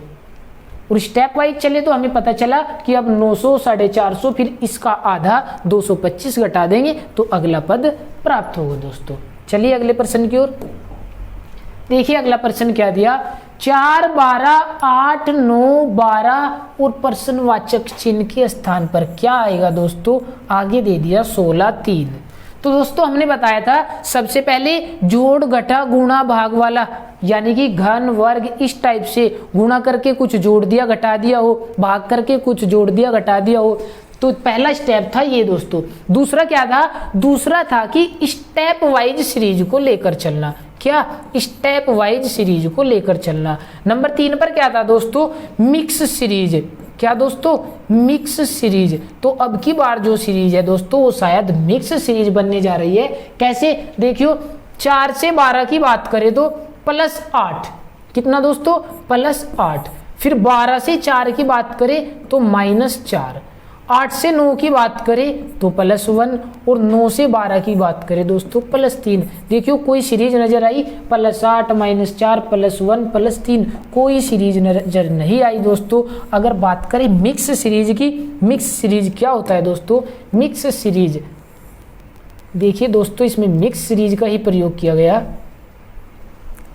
और स्टेप वाइज चले तो हमें पता चला कि अब 900, 450, फिर इसका आधा 225 घटा देंगे तो अगला पद प्राप्त होगा दोस्तों। चलिए अगले प्रश्न की ओर। देखिए अगला प्रश्न क्या दिया, 4 12 8 9 12 और प्रश्नवाचक चिन्ह के स्थान पर क्या आएगा दोस्तों, आगे दे दिया 16 3। तो दोस्तों हमने बताया था सबसे पहले जोड़ घटा गुणा भाग वाला, यानी कि घन वर्ग इस टाइप से गुणा करके कुछ जोड़ दिया घटा दिया हो, भाग करके कुछ जोड़ दिया घटा दिया हो। तो पहला स्टेप था ये दोस्तों। दूसरा क्या था, दूसरा था कि स्टेप वाइज सीरीज को लेकर चलना। क्या, स्टेप वाइज सीरीज को लेकर चलना। नंबर 3 पर क्या था दोस्तों, मिक्स सीरीज। क्या दोस्तों, मिक्स सीरीज। तो अब की बार जो सीरीज है दोस्तों वो शायद मिक्स सीरीज बनने जा रही है। कैसे, देखियो 4 से 12 की बात करें तो +8, कितना दोस्तों, +8। फिर 12 से 4 की बात करें तो -4, 8 से 9 की बात करें तो +1, और 9 से 12 की बात करें दोस्तों +3। देखियो कोई सीरीज नजर आई, +8 -4 +1 +3, कोई सीरीज नजर नहीं आई दोस्तों। अगर बात करें मिक्स सीरीज की, मिक्स सीरीज क्या होता है दोस्तों, मिक्स सीरीज देखिए दोस्तों इसमें मिक्स सीरीज का ही प्रयोग किया गया।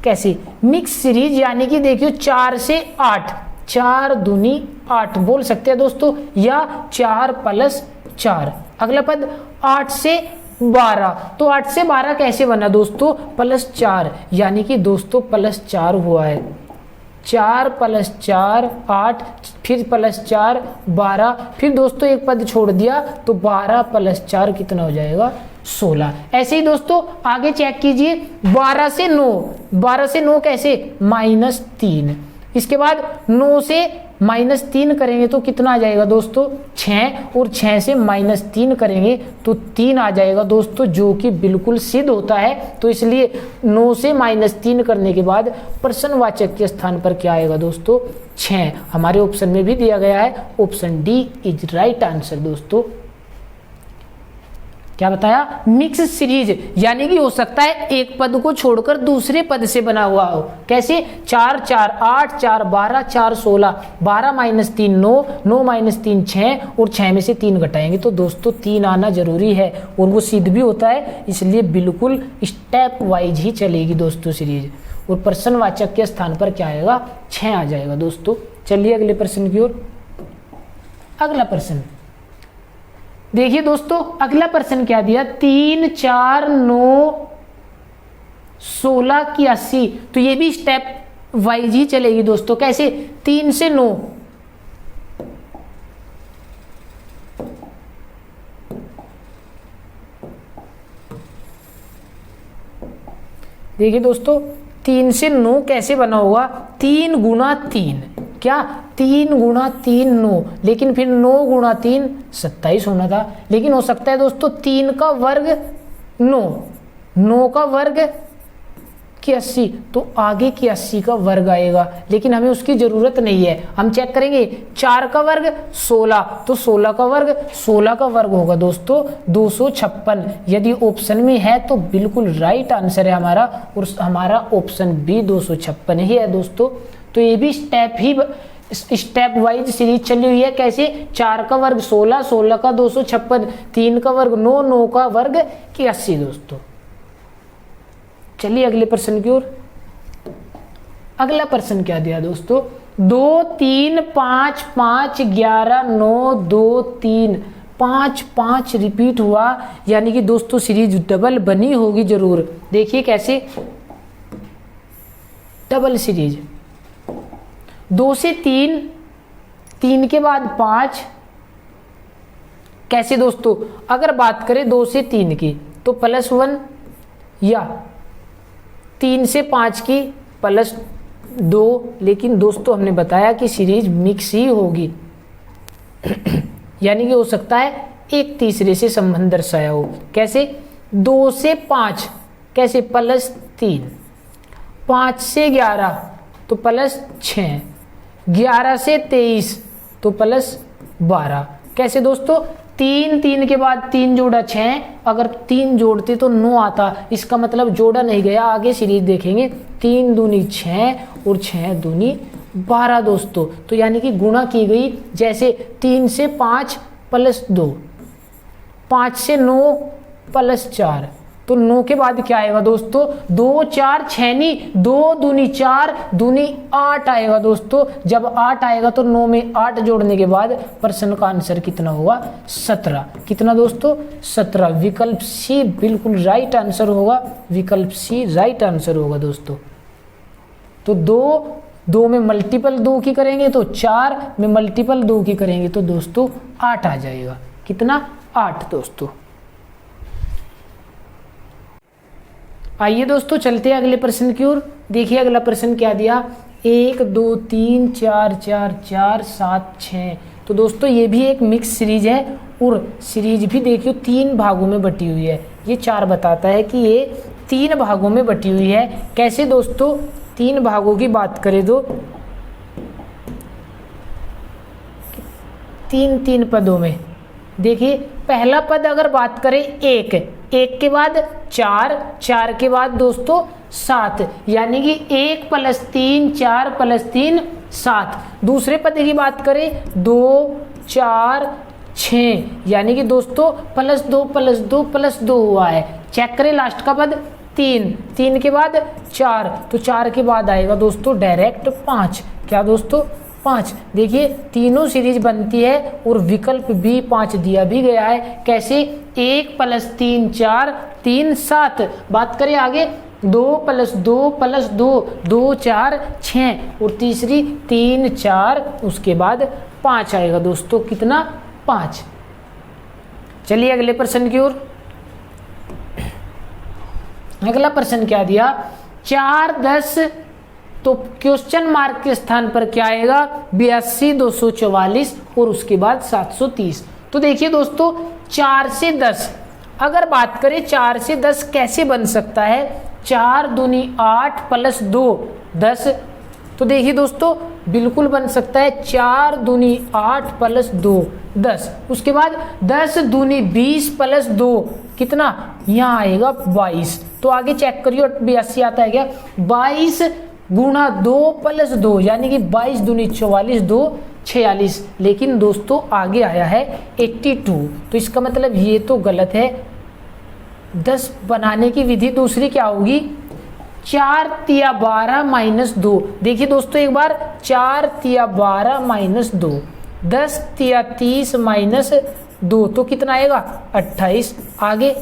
कैसे, मिक्स सीरीज यानी कि देखियो 4 से 8, 4 दूनी 8 बोल सकते हैं दोस्तों, या 4 + 4। अगला पद 8 से 12, तो 8 से 12 कैसे बना दोस्तों, +4, यानी कि दोस्तों +4 हुआ है। 4 + 4 8, फिर +4 12, फिर दोस्तों एक पद छोड़ दिया तो 12 + 4 कितना हो जाएगा, 16। ऐसे ही दोस्तों आगे चेक कीजिए, 12 से 9, 12 से 9 कैसे, -3। इसके बाद 9 से -3 करेंगे तो कितना आ जाएगा दोस्तों, 6, और 6 से -3 करेंगे तो 3 आ जाएगा दोस्तों, जो कि बिल्कुल सिद्ध होता है। तो इसलिए 9 से -3 करने के बाद प्रश्नवाचक के स्थान पर क्या आएगा दोस्तों, 6। हमारे ऑप्शन में भी दिया गया है, option D is right answer दोस्तों। क्या बताया, मिक्स सीरीज, यानी कि हो सकता है एक पद को छोड़कर दूसरे पद से बना हुआ हो। कैसे, 4 4 8 4 12 4 16, 12 माइनस 3 9, 9 माइनस 3 6 और 6 में से 3 घटाएंगे तो दोस्तों 3 आना जरूरी है और वो सिद्ध भी होता है, इसलिए बिल्कुल स्टेप वाइज ही चलेगी दोस्तों सीरीज। और प्रश्नवाचक के स्थान पर क्या आएगा, 6 आ जाएगा दोस्तों। चलिए अगले प्रश्न की ओर। अगला प्रश्न देखिए दोस्तों, अगला प्रश्न क्या दिया, 3 4 9 16 की 80, तो ये भी स्टेप वाइज ही चलेगी दोस्तों। कैसे, 3 से 9, देखिए दोस्तों 3 से 9 कैसे बना होगा, 3 गुणा 3, क्या 3 गुणा 3 9, लेकिन फिर 9 गुणा 3 27 होना था, लेकिन हो सकता है दोस्तों 3 का वर्ग 9, 9 का वर्ग की 80, तो आगे की 80 का वर्ग आएगा, लेकिन हमें उसकी जरूरत नहीं है। हम चेक करेंगे 4 का वर्ग 16, तो 16 का वर्ग, 16 का वर्ग होगा दोस्तों 256। यदि ऑप्शन में है तो बिल्कुल राइट आंसर है हमारा, और हमारा ऑप्शन बी 256 ही है दोस्तों। तो ये भी स्टेप वाइज सीरीज चली हुई है। कैसे, 4 का वर्ग 16, 16 का 256, 3 का वर्ग 9, 9 का वर्ग की 80 दोस्तों। चलिए अगले प्रश्न की ओर। अगला प्रश्न क्या दिया दोस्तों, 2 3 5 5 11 9 2 3, 5 5 रिपीट हुआ, यानी कि दोस्तों सीरीज डबल बनी होगी जरूर। देखिए कैसे, डबल सीरीज, 2 से 3, 3 के बाद 5, कैसे दोस्तों, अगर बात करें 2 से 3 की तो +1, या 3 से 5 की +2, लेकिन दोस्तों हमने बताया कि सीरीज मिक्स ही होगी यानी कि हो सकता है एक तीसरे से संबंध दर्शाया हो। कैसे, 2 से 5 कैसे +3, 5 से 11 तो +6, 11 से 23 तो +12, कैसे दोस्तों, 3 3 के बाद 3 जोड़ा 6, अगर 3 जोड़ते तो 9 आता, इसका मतलब जोड़ा नहीं गया, आगे सीरीज देखेंगे। 3 दूनी 6 और 6 दूनी 12 दोस्तों, तो यानी कि गुणा की गई। जैसे 3 से 5 +2, 5 से 9 +4, तो 9 के बाद क्या आएगा दोस्तों, 2 4 6 नहीं, 2 दूनी 4 दूनी 8 आएगा दोस्तों। जब 8 आएगा तो 9 में 8 जोड़ने के बाद प्रश्न का आंसर कितना होगा, 17। कितना दोस्तों, 17। विकल्प सी बिल्कुल राइट आंसर होगा, विकल्प सी राइट आंसर होगा दोस्तों। तो 2 में मल्टीपल 2 की करेंगे तो 4 में मल्टीपल 2 की करेंगे तो दोस्तों 8 आ जाएगा। कितना, 8 दोस्तों। आइए दोस्तों चलते हैं अगले प्रश्न की ओर। देखिए अगला प्रश्न क्या दिया, 1 2 3 4 4 4 7 6, तो दोस्तों ये भी एक मिक्स सीरीज है और सीरीज भी देखियो 3 भागों में बटी हुई है। ये 4 बताता है कि ये 3 भागों में बटी हुई है। कैसे दोस्तों, 3 भागों की बात करें तो 3 पदों में। देखिए पहला पद अगर बात करें 1 के बाद 4, 4 के बाद दोस्तों 7, यानी कि 1 + 3 4 + 3 7। दूसरे पद की बात करें 2 4 6, यानी कि दोस्तों +2 +2 +2 हुआ है। चेक करें लास्ट का पद 3 के बाद 4, तो 4 के बाद आएगा दोस्तों डायरेक्ट 5। क्या दोस्तों, 5। देखिए तीनों सीरीज बनती है और विकल्प भी 5 दिया भी गया है। कैसे, 1 + 3 4 3 7। बात करें आगे 2 + 2 + 2 2 4 6 और तीसरी 3 4, उसके बाद 5 आएगा दोस्तों। कितना, 5। चलिए अगले प्रश्न की ओर। अगला प्रश्न क्या दिया, 4 10, तो क्वेश्चन मार्क के स्थान पर क्या आएगा, 82 244 और उसके बाद 730। तो देखिए दोस्तों 4 से 10, अगर बात करें 4 से 10 कैसे बन सकता है, 4 दूनी 8 + 2 10। तो देखिए दोस्तों बिल्कुल बन सकता है 4 दूनी 8 प्लस 2 10। उसके बाद 10 दूनी 20 प्लस 2 कितना, यहाँ आएगा 22। तो आगे चेक करिए 82 आता है क्या, 22 गुणा 2 प्लस 2 यानी कि 22 दूनी 44 2 46। लेकिन दोस्तों आगे आया है 82, तो इसका मतलब ये तो गलत है। 10 बनाने की विधि दूसरी क्या होगी, 4 तिया 12 माइनस 2। देखिए दोस्तों एक बार, 4 तिया 12 माइनस 2, 10 तिया 30 माइनस 2 तो कितना आएगा 28। आगे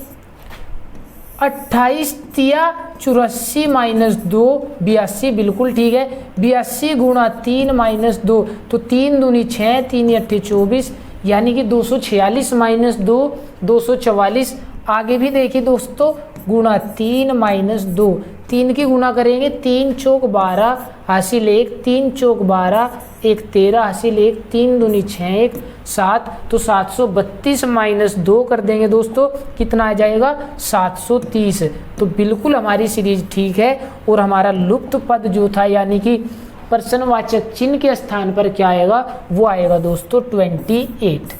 28 तिया 84 माइनस 2 82, बिल्कुल ठीक है। 82 गुणा 3 माइनस 2 तो 3 दूनी 6 3 8 24 यानी कि 246 माइनस 2 244। आगे भी देखिए दोस्तों, गुणा 3 माइनस 2, 3 की गुणा करेंगे 3 चौक 12 हासिल 1, 3 चौक 12 1 13 हासिल 1, 3 दूनी 6 1 7, तो 732 माइनस 2 कर देंगे दोस्तों, कितना आ जाएगा 730। तो बिल्कुल हमारी सीरीज ठीक है। और हमारा लुप्त पद जो था यानी कि प्रश्नवाचक चिन्ह के स्थान पर क्या आएगा, वो आएगा दोस्तों 28।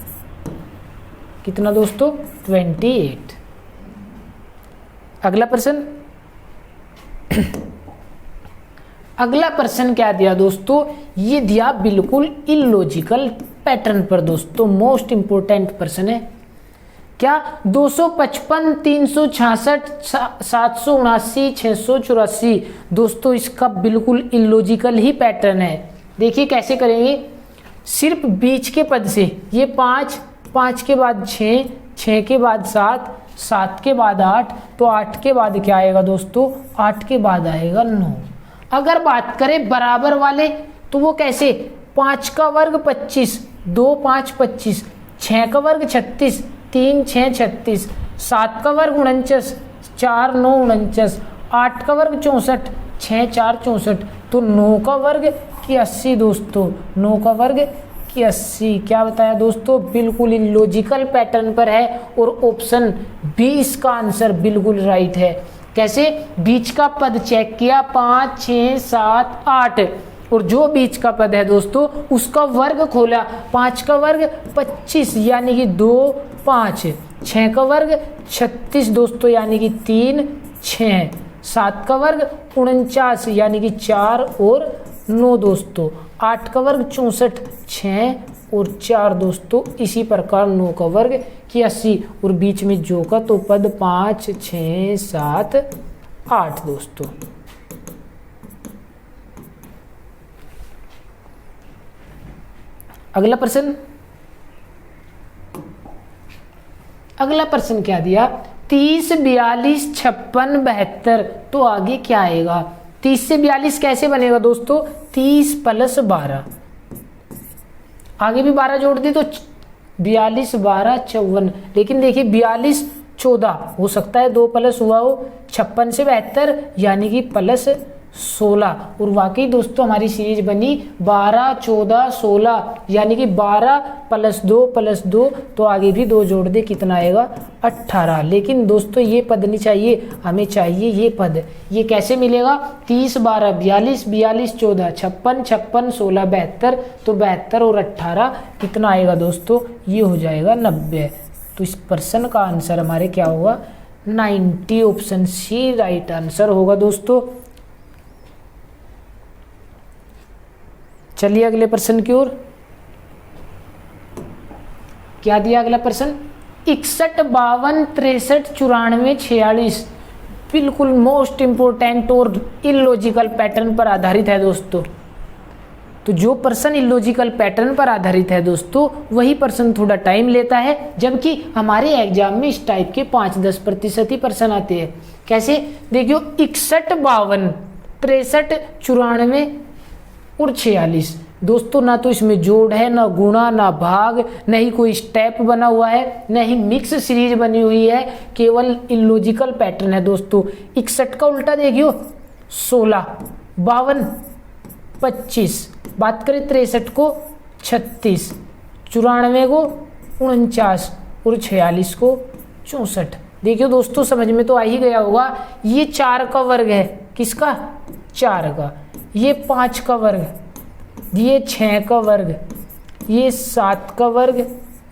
कितना दोस्तों 28। अगला प्रश्न अगला प्रश्न क्या दिया दोस्तों, ये दिया बिल्कुल इलॉजिकल पैटर्न पर दोस्तों, मोस्ट इंपोर्टेंट प्रश्न है। क्या 255 366 779 684 दोस्तों, इसका बिल्कुल इलॉजिकल ही पैटर्न है। देखिए कैसे करेंगे, सिर्फ बीच के पद से, ये 5 5 के बाद 6 6 के बाद 7 7 के बाद 8, तो 8 के बाद क्या आएगा दोस्तों, 8 के बाद आएगा 9। अगर बात करें बराबर वाले तो वो कैसे, 5 का वर्ग 25 2 5 25, 6 का वर्ग 36 3 6 36, 7 का वर्ग 49 4 9 49, 8 का वर्ग 64 6 4 64, तो 9 का वर्ग 81 दोस्तों, 9 का वर्ग 81। क्या बताया दोस्तों, बिल्कुल इलॉजिकल पैटर्न पर है और ऑप्शन बी इसका आंसर बिल्कुल राइट है। कैसे, बीच का पद चेक किया 5 6 7 8 और जो बीच का पद है दोस्तों उसका वर्ग खोला, 5 का वर्ग 25 यानी कि 2 5, 6 का वर्ग 36 दोस्तों यानी कि 3 6, 7 का वर्ग 49 यानी कि 4 और 9 दोस्तों, 8 का वर्ग 64 6 और 4 दोस्तों, इसी प्रकार 9 का वर्ग 81 और बीच में जो का तो पद 5 6 7 8 दोस्तों। अगला प्रश्न क्या दिया, 30 42 56 72, तो आगे क्या आएगा, 30 से 42 कैसे बनेगा दोस्तों, 30 प्लस 12, आगे भी 12 जोड़ दी तो 42 12 54, लेकिन देखिए 42 14 हो सकता है 2 प्लस हुआ हो, 56 से 72 यानी कि प्लस 16। और वाकई दोस्तों हमारी सीरीज बनी 12 14 16 यानी कि 12 प्लस 2 प्लस 2, तो आगे भी 2 जोड़ दे कितना आएगा 18। लेकिन दोस्तों ये पद नहीं चाहिए, हमें चाहिए ये पद। ये कैसे मिलेगा, 30 12 42 42 14 56 56 16 72, तो 72 और 18 कितना आएगा दोस्तों, ये हो जाएगा 90। तो इस प्रश्न का आंसर हमारे क्या होगा 90, ऑप्शन सी राइट आंसर होगा दोस्तों। चलिए अगले प्रश्न की ओर। क्या दिया अगला प्रश्न, 61 52 63 94 46, बिल्कुल मोस्ट इंपोर्टेंट और इलॉजिकल पैटर्न पर आधारित है दोस्तों। तो जो प्रश्न इलॉजिकल पैटर्न पर आधारित है दोस्तों वही प्रश्न थोड़ा टाइम लेता है, जबकि हमारे एग्जाम में इस टाइप के 5-10% ही प्रश्न आते हैं। कैसे, देखियो 61 52 63 94 और 46 दोस्तों, ना तो इसमें जोड़ है, ना गुणा, ना भाग, न ही कोई स्टेप बना हुआ है, न ही मिक्स सीरीज बनी हुई है, केवल इलॉजिकल पैटर्न है दोस्तों। 61 का उल्टा देखियो 16, 52 25, बात करें 63 को 36, 94 को 49 और 46 को 64। देखियो दोस्तों समझ में तो आ ही गया होगा, ये 4 का वर्ग है, किसका 4 का, ये 5 का वर्ग ये 6 का वर्ग, ये 7 का वर्ग,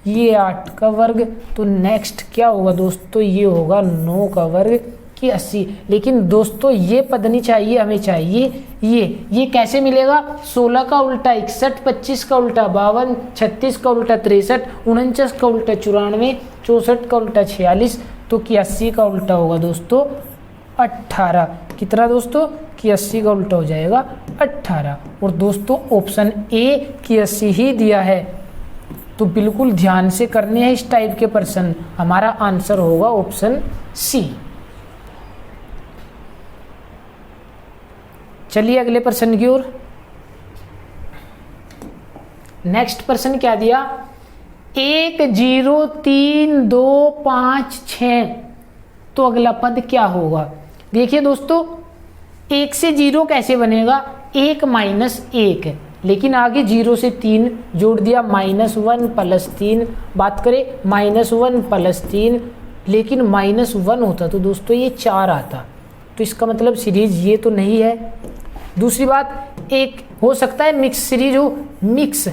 ये 8 का वर्ग। तो नेक्स्ट क्या होगा दोस्तों, ये होगा 9 का वर्ग की 80। लेकिन दोस्तों ये पद नहीं चाहिए, हमें चाहिए ये कैसे मिलेगा? 16 का उल्टा 61, 25 का उल्टा 52, 36 का उल्टा 63, 49 का उल्टा 94, 64 का उल्टा 46। तो कि 80 का उल्टा होगा दोस्तों 18। कितना दोस्तों? कि 80 का उल्टा हो जाएगा 18। और दोस्तों ऑप्शन ए कि 80 ही दिया है। तो बिल्कुल ध्यान से करने हैं इस टाइप के प्रश्न। हमारा आंसर होगा ऑप्शन सी। चलिए अगले प्रश्न की ओर। नेक्स्ट प्रश्न क्या दिया? 1 0 3 2 5 6। तो अगला पद क्या होगा? देखिए दोस्तों 1 से 0 कैसे बनेगा? 1 माइनस 1, लेकिन आगे 0 से 3 जोड़ दिया, -1 + 3। बात करें -1 + 3, लेकिन -1 होता तो दोस्तों ये 4 आता। तो इसका मतलब सीरीज ये तो नहीं है। दूसरी बात, एक हो सकता है मिक्स सीरीज हो, मिक्स।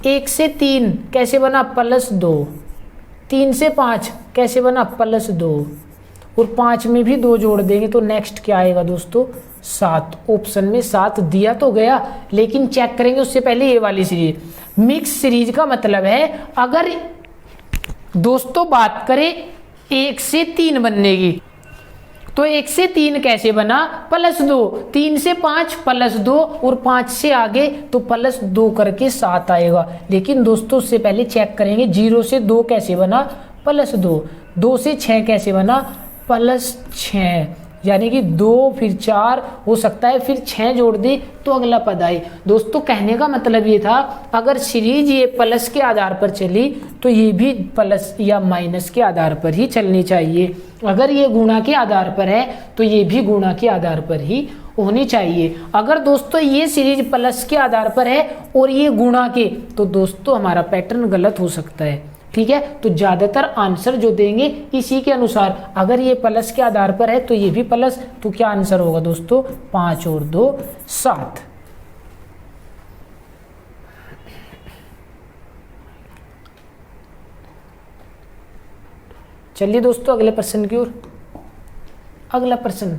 1 से 3 कैसे बना? +2। 3 से 5 कैसे बना? +2। और 5 में भी 2 जोड़ देंगे तो नेक्स्ट क्या आएगा दोस्तों? 7। ऑप्शन में 7 दिया तो गया, लेकिन चेक करेंगे उससे पहले ये वाली सीरीज। मिक्स सीरीज का मतलब है अगर दोस्तों बात करें 1 से 3 बनने की, तो 1 से 3 कैसे बना? +2। 3 से 5 +2 और 5 से आगे तो +2 करके 7 आएगा। लेकिन दोस्तों उससे पहले चेक करेंगे 0 से 2 कैसे बना? +2। 2 से 6 कैसे बना? +6। यानी कि 2 फिर 4 हो सकता है, फिर 6 जोड़ दे तो अगला पद आए। दोस्तों कहने का मतलब ये था अगर सीरीज ये प्लस के आधार पर चली तो ये भी प्लस या माइनस के आधार पर ही चलनी चाहिए। अगर ये गुणा के आधार पर है तो ये भी गुणा के आधार पर ही होनी चाहिए। अगर दोस्तों ये सीरीज प्लस के आधार पर है और ये गुणा के, तो दोस्तों हमारा पैटर्न गलत हो सकता है। ठीक है, तो ज्यादातर आंसर जो देंगे इसी के अनुसार। अगर ये प्लस के आधार पर है तो ये भी प्लस, तो क्या आंसर होगा दोस्तों? 5 और 2 7। चलिए दोस्तों अगले प्रश्न की ओर। अगला प्रश्न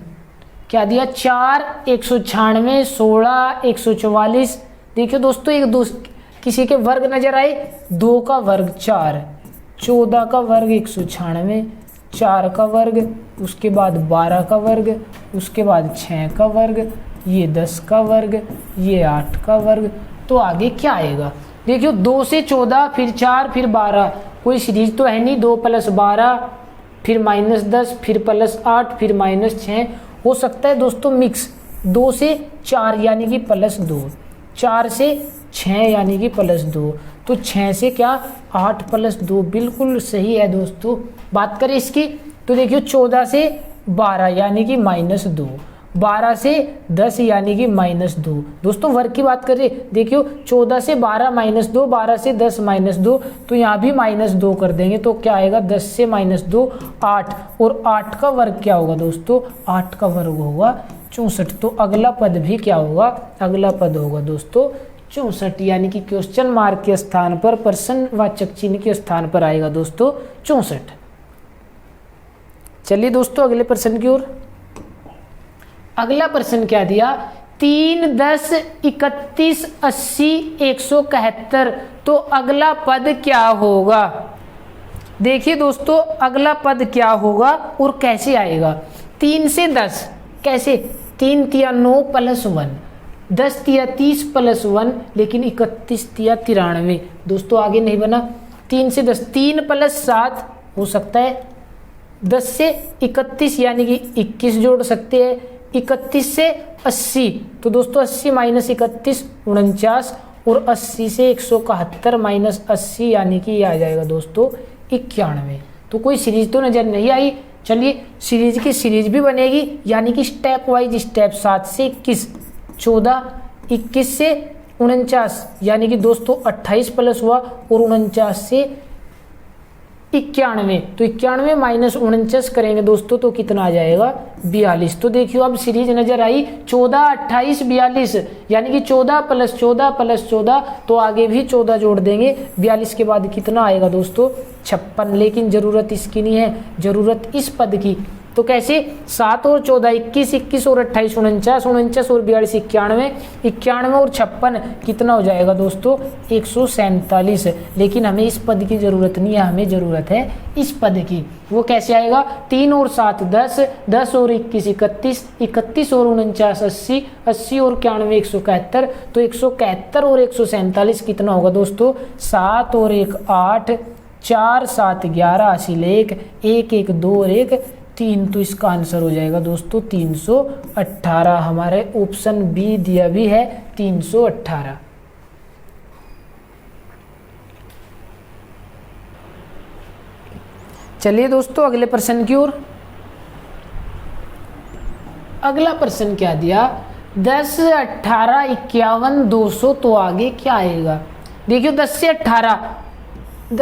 क्या दिया? 4 196 16 144। देखिए दोस्तों एक किसी के वर्ग नजर आए। 2 का वर्ग 4, 14 का वर्ग 196, 4 का वर्ग, उसके बाद 12 का वर्ग, उसके बाद 6 का वर्ग, ये 10 का वर्ग, ये 8 का वर्ग। तो आगे क्या आएगा? देखियो 2 से 14 फिर 4 फिर 12, कोई सीरीज तो है नहीं। 2 + 12 फिर -10 फिर +8 फिर -6। हो सकता है दोस्तों मिक्स। 2 से 4 यानी कि +2, 4 से 6 यानी कि +2, तो 6 से क्या 8 + 2 बिल्कुल सही है दोस्तों। बात करें इसकी तो देखियो 14 से 12 यानी कि -2, 12 से 10 यानी कि -2। दोस्तों वर्ग की बात करें, देखियो 14 से 12 -2, 12 से 10 -2, तो यहाँ भी -2 कर देंगे तो क्या आएगा? 10 से -2 8, और 8 का वर्ग क्या होगा दोस्तों? 8 का वर्ग होगा 64। तो अगला पद भी क्या होगा? अगला पद होगा दोस्तों 64, यानी कि क्वेश्चन मार्क के स्थान पर प्रश्नवाचक चिन्ह के स्थान पर आएगा दोस्तों 64। चलिए दोस्तों अगले प्रश्न की ओर। अगला प्रश्न क्या दिया? 3 10 31 80 171। तो अगला पद क्या होगा? देखिए दोस्तों अगला पद क्या होगा और कैसे आएगा? 3 से 10 कैसे? 3 × 9 + 1, 10 × 30 + 1, लेकिन 31 × 93। दोस्तों आगे नहीं बना। 3 से 10 3 + 7 हो सकता है। 10 से 31 यानी कि 21 जोड़ सकते हैं। 31 से 80 तो दोस्तों 80 - 31 49, और 80 से 171 - 80 यानी कि ये आ जाएगा दोस्तों 91। तो कोई सीरीज तो नजर नहीं आई। चलिए सीरीज की सीरीज भी बनेगी, यानी कि स्टेप वाइज स्टेप। 7 से 21 14, 21 से 49 यानी कि दोस्तों 28 प्लस हुआ, और 49 से 91, तो 91 माइनस 49 करेंगे दोस्तों तो कितना आ जाएगा 42। तो देखियो अब सीरीज नजर आई 14, 28, 42, यानी कि 14 + 14 + 14, तो आगे भी 14 जोड़ देंगे। 42 के बाद कितना आएगा दोस्तों 56, लेकिन जरूरत इसकी नहीं है, जरूरत इस पद की। तो कैसे 7 और 14 21, 21 और 28 49, 49 और 42 91, 91 और 56 कितना हो जाएगा दोस्तों 147। लेकिन हमें इस पद की जरूरत नहीं है, हमें जरूरत है इस पद की। वो कैसे आएगा 3 और 7 10, 10 और 21 31, 31 और 49 80, 80 और 91 171, तो 171 और 147 कितना होगा दोस्तों 7 और 1 8, 4 7 11, हासिल 1, 1 1 2 और 1 3, तो इसका आंसर हो जाएगा दोस्तों 318। हमारे ऑप्शन बी दिया भी है 318। चलिए दोस्तों अगले प्रश्न की ओर। अगला प्रश्न क्या दिया 10 18 51 200, तो आगे क्या आएगा। देखियो 10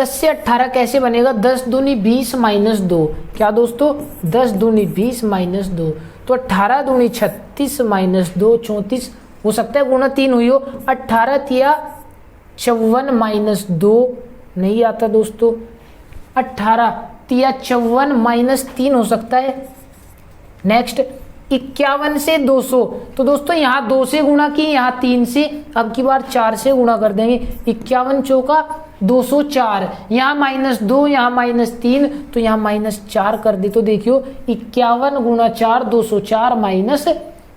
से 18 कैसे बनेगा 10 दूनी 20 माइनस 2, क्या दोस्तों 10 दूनी 20 माइनस 2, तो 18 दूनी 36 माइनस 2 34, हो सकता है गुणा 3 हुई हो। 18 तिया 54 माइनस 2 नहीं आता दोस्तों, 18 तिया 54 माइनस 3 हो सकता है। नेक्स्ट 51 से 200, तो दोस्तों यहाँ 2 से गुणा की, यहाँ 3 से, अब की बार 4 से गुणा कर देंगे। 51 चौका 204, यहाँ -2, यहाँ -3, तो यहाँ -4 कर दे। तो देखियो 51 गुणा 4 204 माइनस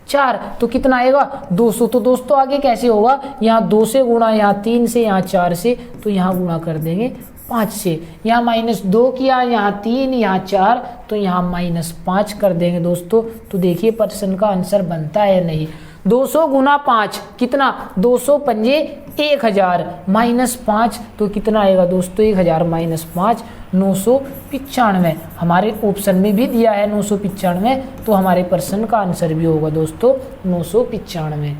4, तो कितना आएगा 200। तो दोस्तों आगे कैसे होगा, यहाँ 2 से गुणा, यहाँ 3 से, यहाँ 4 से, तो यहाँ गुणा कर देंगे 5 से। यहाँ -2 किया, यहाँ 3, यहाँ 4, तो यहाँ -5 कर देंगे दोस्तों। तो देखिए प्रश्न का आंसर बनता है नहीं। 200 गुना 5 कितना 200 पंजे 1000 -5, तो कितना आएगा दोस्तों 1000 -5 995। हमारे ऑप्शन में भी दिया है 995, तो हमारे प्रश्न का आंसर भी होगा दोस्तों 995।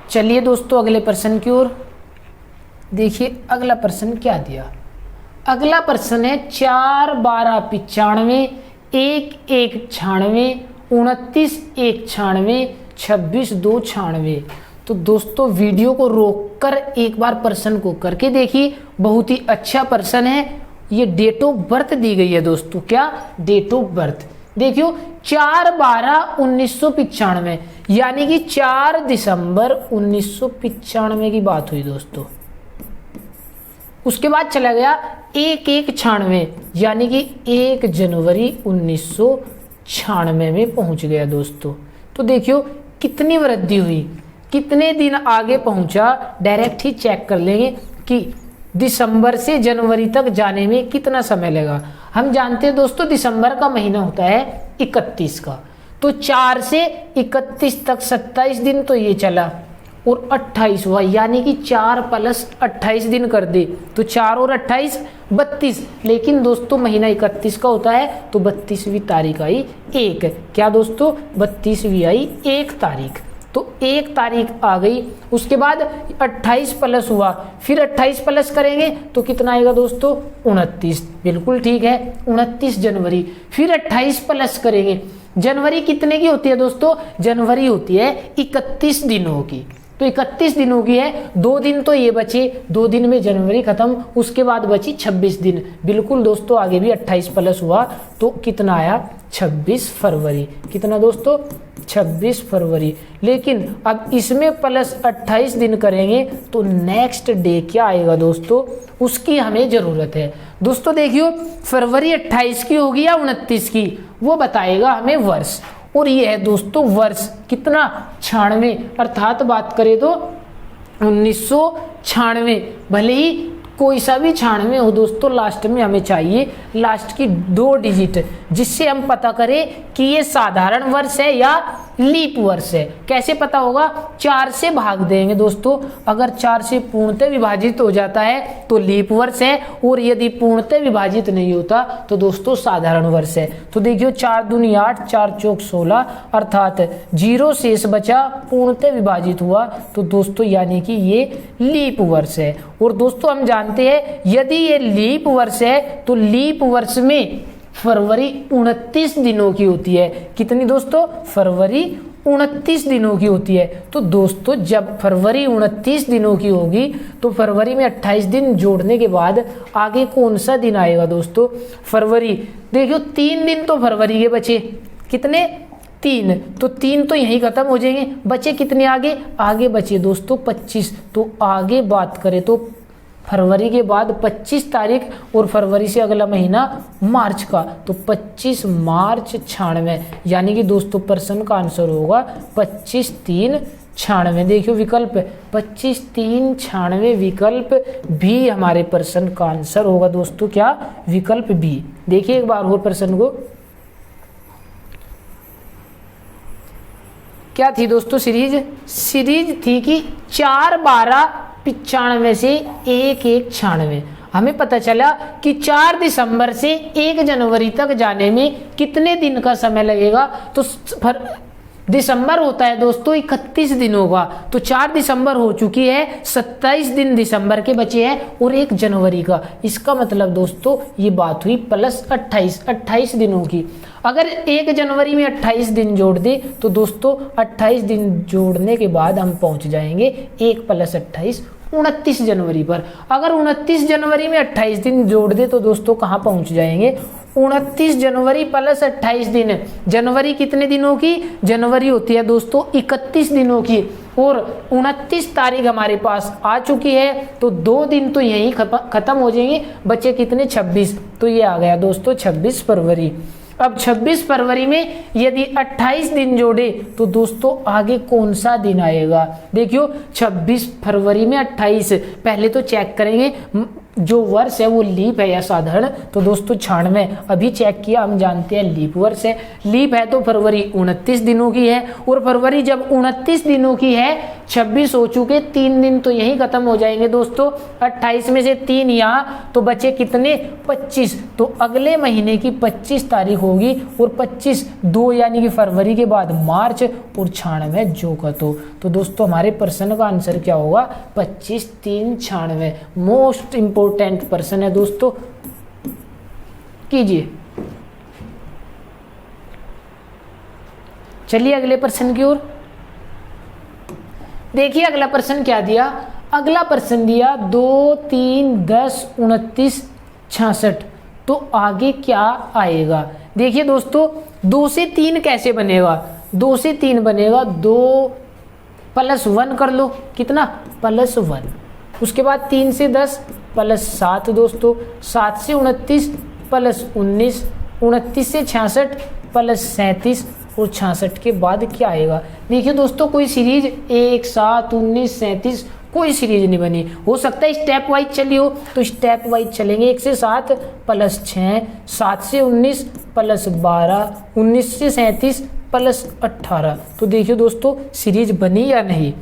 चलिए दोस्तों अगले प्रश्न की ओर। देखिए अगला प्रश्न क्या दिया। अगला प्रश्न है 4 12 95, 1 1 96, 29 1 96, 26 2 96। तो दोस्तों वीडियो को रोककर एक बार प्रश्न को करके देखिए, बहुत ही अच्छा प्रश्न है। ये डेट ऑफ बर्थ दी गई है दोस्तों, क्या डेट ऑफ बर्थ। देखियो 4 12 1995, यानी कि 4 दिसंबर 1995 की बात हुई दोस्तों। उसके बाद चला गया 1 1 96, यानी कि 1 जनवरी 1996 में पहुंच गया दोस्तों। तो देखियो कितनी वृद्धि हुई, कितने दिन आगे पहुंचा, डायरेक्ट ही चेक कर लेंगे कि दिसंबर से जनवरी तक जाने में कितना समय लगा। हम जानते हैं दोस्तों दिसंबर का महीना होता है 31 का, तो 4 से 31 तक 27 दिन तो ये चला, और 28 हुआ, यानी कि 4 + 28 दिन कर दे, तो 4 और 28 32। लेकिन दोस्तों महीना 31 का होता है, तो 32वीं तारीख आई 1, क्या दोस्तों 32वीं आई 1 तारीख, तो 1 तारीख आ गई। उसके बाद 28 प्लस हुआ, फिर 28 प्लस करेंगे तो कितना आएगा दोस्तों 29, बिल्कुल ठीक है 29 जनवरी। फिर 28 प्लस करेंगे, जनवरी कितने की होती है दोस्तों, जनवरी होती है 31 दिनों की, तो 31 दिनों की है, 2 दिन तो ये बचे, 2 दिन में जनवरी खत्म, उसके बाद बची 26 दिन। बिल्कुल दोस्तों आगे भी 28 प्लस हुआ तो कितना आया 26 फरवरी, कितना दोस्तों 26 फरवरी। लेकिन अब इसमें प्लस 28 दिन करेंगे तो नेक्स्ट डे क्या आएगा दोस्तों, उसकी हमें जरूरत है दोस्तों। देखियो फरवरी 28 की होगी या 29 की, वो बताएगा हमें वर्ष, और ये है दोस्तों वर्ष कितना 96, अर्थात बात करें तो 1996। भले ही कोई सा भी 96 हो दोस्तों, लास्ट में हमें चाहिए लास्ट की 2 डिजिट, जिससे हम पता करें कि ये साधारण वर्ष है या लीप वर्ष है। कैसे पता होगा? 4 से भाग देंगे दोस्तों। अगर 4 से पूर्णतः विभाजित हो जाता है तो लीप वर्ष है, और यदि पूर्णतः विभाजित नहीं होता तो दोस्तों साधारण वर्ष है। तो देखियो 4 दूनी 8, 4 चौक 16, अर्थात 0 शेष बचा, पूर्णतः विभाजित हुआ, तो दोस्तों यानी कि ये लीप वर्ष है। और दोस्तों हम जानते हैं यदि ये लीप वर्ष है तो लीप वर्ष में फरवरी 29 दिनों की होती है। कितनी दोस्तों? फरवरी 29 दिनों की होती है। तो दोस्तों जब फरवरी 29 दिनों की होगी तो फरवरी में 28 दिन जोड़ने के बाद आगे कौन सा दिन आएगा दोस्तों? फरवरी। देखियो 3 दिन तो फरवरी के बचे। कितने? 3। तो 3 तो यहीं खत्म हो जाएंगे। बचे कितने आगे? आगे बचे दोस्तों 25। तो आगे बात करें तो फरवरी के बाद 25 तारीख और फरवरी से अगला महीना मार्च का, तो 25 मार्च 96, यानी कि दोस्तों प्रश्न का आंसर होगा 25 3 96। देखियो विकल्प 25 3 96 विकल्प भी हमारे प्रश्न का आंसर होगा दोस्तों। क्या? विकल्प बी। देखिए एक बार और प्रश्न को, क्या थी दोस्तों सीरीज थी कि 4 12 95 से 1 1 96। हमें पता चला कि 4 दिसंबर से 1 जनवरी तक जाने में कितने दिन का समय लगेगा? तो दिसंबर होता है दोस्तों 31 दिनों का, तो 4 दिसंबर हो चुकी है, 27 दिन दिसंबर के बचे हैं और 1 जनवरी का। इसका मतलब दोस्तों ये बात हुई प्लस 28 दिनों की। अगर 1 जनवरी में 28 दिन जोड़ दे तो दोस्तों 28 दिन जोड़ने के बाद हम पहुंच जाएंगे 1 + 28 29 जनवरी पर। अगर 29 जनवरी में 28 दिन जोड़ दे तो दोस्तों कहाँ पहुंच जाएंगे? 29 जनवरी + 28 दिन। जनवरी कितने दिनों की? जनवरी होती है दोस्तों 31 दिनों की, और 29 तारीख हमारे पास आ चुकी है, तो 2 दिन तो यहीं खत्म हो जाएंगे। बचे कितने? 26। तो ये आ गया दोस्तों 26 फरवरी। अब 26 फरवरी में यदि 28 दिन जोड़े तो दोस्तों आगे कौन सा दिन आएगा? देखियो 26 फरवरी में 28, पहले तो चेक करेंगे जो वर्ष है वो लीप है या साधारण। तो दोस्तों 96 अभी चेक किया, हम जानते हैं लीप वर्ष है। लीप है तो फरवरी 29 दिनों की है, और फरवरी जब 29 दिनों की है 26 हो चुके, 3 दिन तो यही खत्म हो जाएंगे दोस्तों। 28 में से 3 यहाँ, तो बचे कितने? 25। तो अगले महीने की 25 तारीख होगी, और 25 2 यानी कि फरवरी के बाद मार्च, और 96 जो का तो दोस्तों हमारे प्रश्न का आंसर क्या होगा? 25 3 96। मोस्ट इंपोर्टेंट प्रश्न है दोस्तों, कीजिए। चलिए अगले प्रश्न की ओर देखिए। अगला प्रश्न क्या दिया? अगला प्रश्न दिया 2 3 10 29 66। तो आगे क्या आएगा? देखिए दोस्तों 2 से 3 कैसे बनेगा? 2 से 3 बनेगा, 2 + 1 कर लो। कितना? +1। उसके बाद 3 से 10 +7 दोस्तों, 7 से 29 +19, 29 से 66 +37, और 66 के बाद क्या आएगा? देखिए दोस्तों कोई सीरीज 1 7 19 37 कोई सीरीज नहीं बनी। हो सकता है स्टेप वाइज चली हो, तो स्टेप वाइज चलेंगे। 1 से 7 +6, 7 से 19 +12, 19 से 37 +18। तो देखिए दोस्तों सीरीज बनी या नहीं?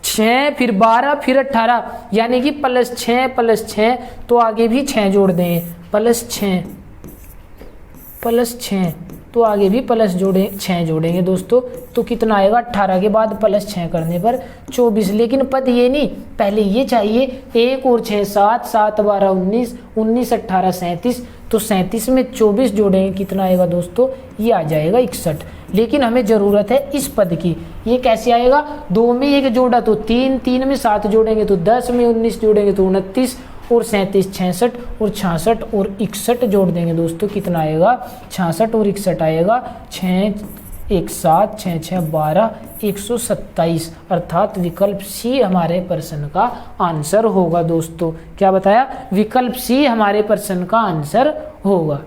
6 फिर 12 फिर 18, यानी कि +6 +6, तो आगे भी 6 जोड़ देंगे, +6 +6, तो आगे भी +6 जोड़ेंगे दोस्तों। तो कितना आएगा? 18 के बाद +6 करने पर 24। लेकिन पद ये नहीं, पहले ये चाहिए। 1 और 6 7, 7 12 19, 19 18 37, तो 37 में 24 जोड़ेंगे, कितना आएगा दोस्तों? ये आ जाएगा 61। लेकिन हमें ज़रूरत है इस पद की। ये कैसे आएगा? 2 में 1 जोड़ा तो 3, 3 में 7 जोड़ेंगे तो 10, में 19 जोड़ेंगे तो 29, और 37 66, और 66 और 61 जोड़ देंगे दोस्तों, कितना आएगा? 66 और 61 आएगा 6 1 7 6 6 12 127, अर्थात विकल्प सी हमारे प्रश्न का आंसर होगा दोस्तों। क्या बताया? विकल्प सी हमारे प्रश्न का आंसर होगा।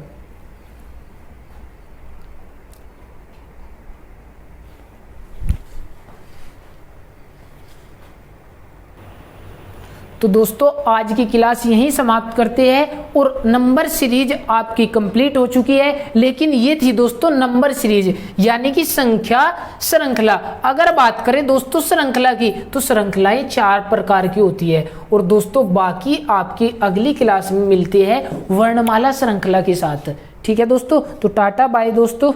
तो दोस्तों आज की क्लास यहीं समाप्त करते हैं और नंबर सीरीज आपकी कंप्लीट हो चुकी है। लेकिन ये थी दोस्तों नंबर सीरीज यानी कि संख्या श्रृंखला। अगर बात करें दोस्तों श्रृंखला की तो श्रृंखलाएं 4 प्रकार की होती है और दोस्तों बाकी आपकी अगली क्लास में मिलते हैं वर्णमाला श्रृंखला के साथ। ठीक है दोस्तों, तो टाटा बाय दोस्तों।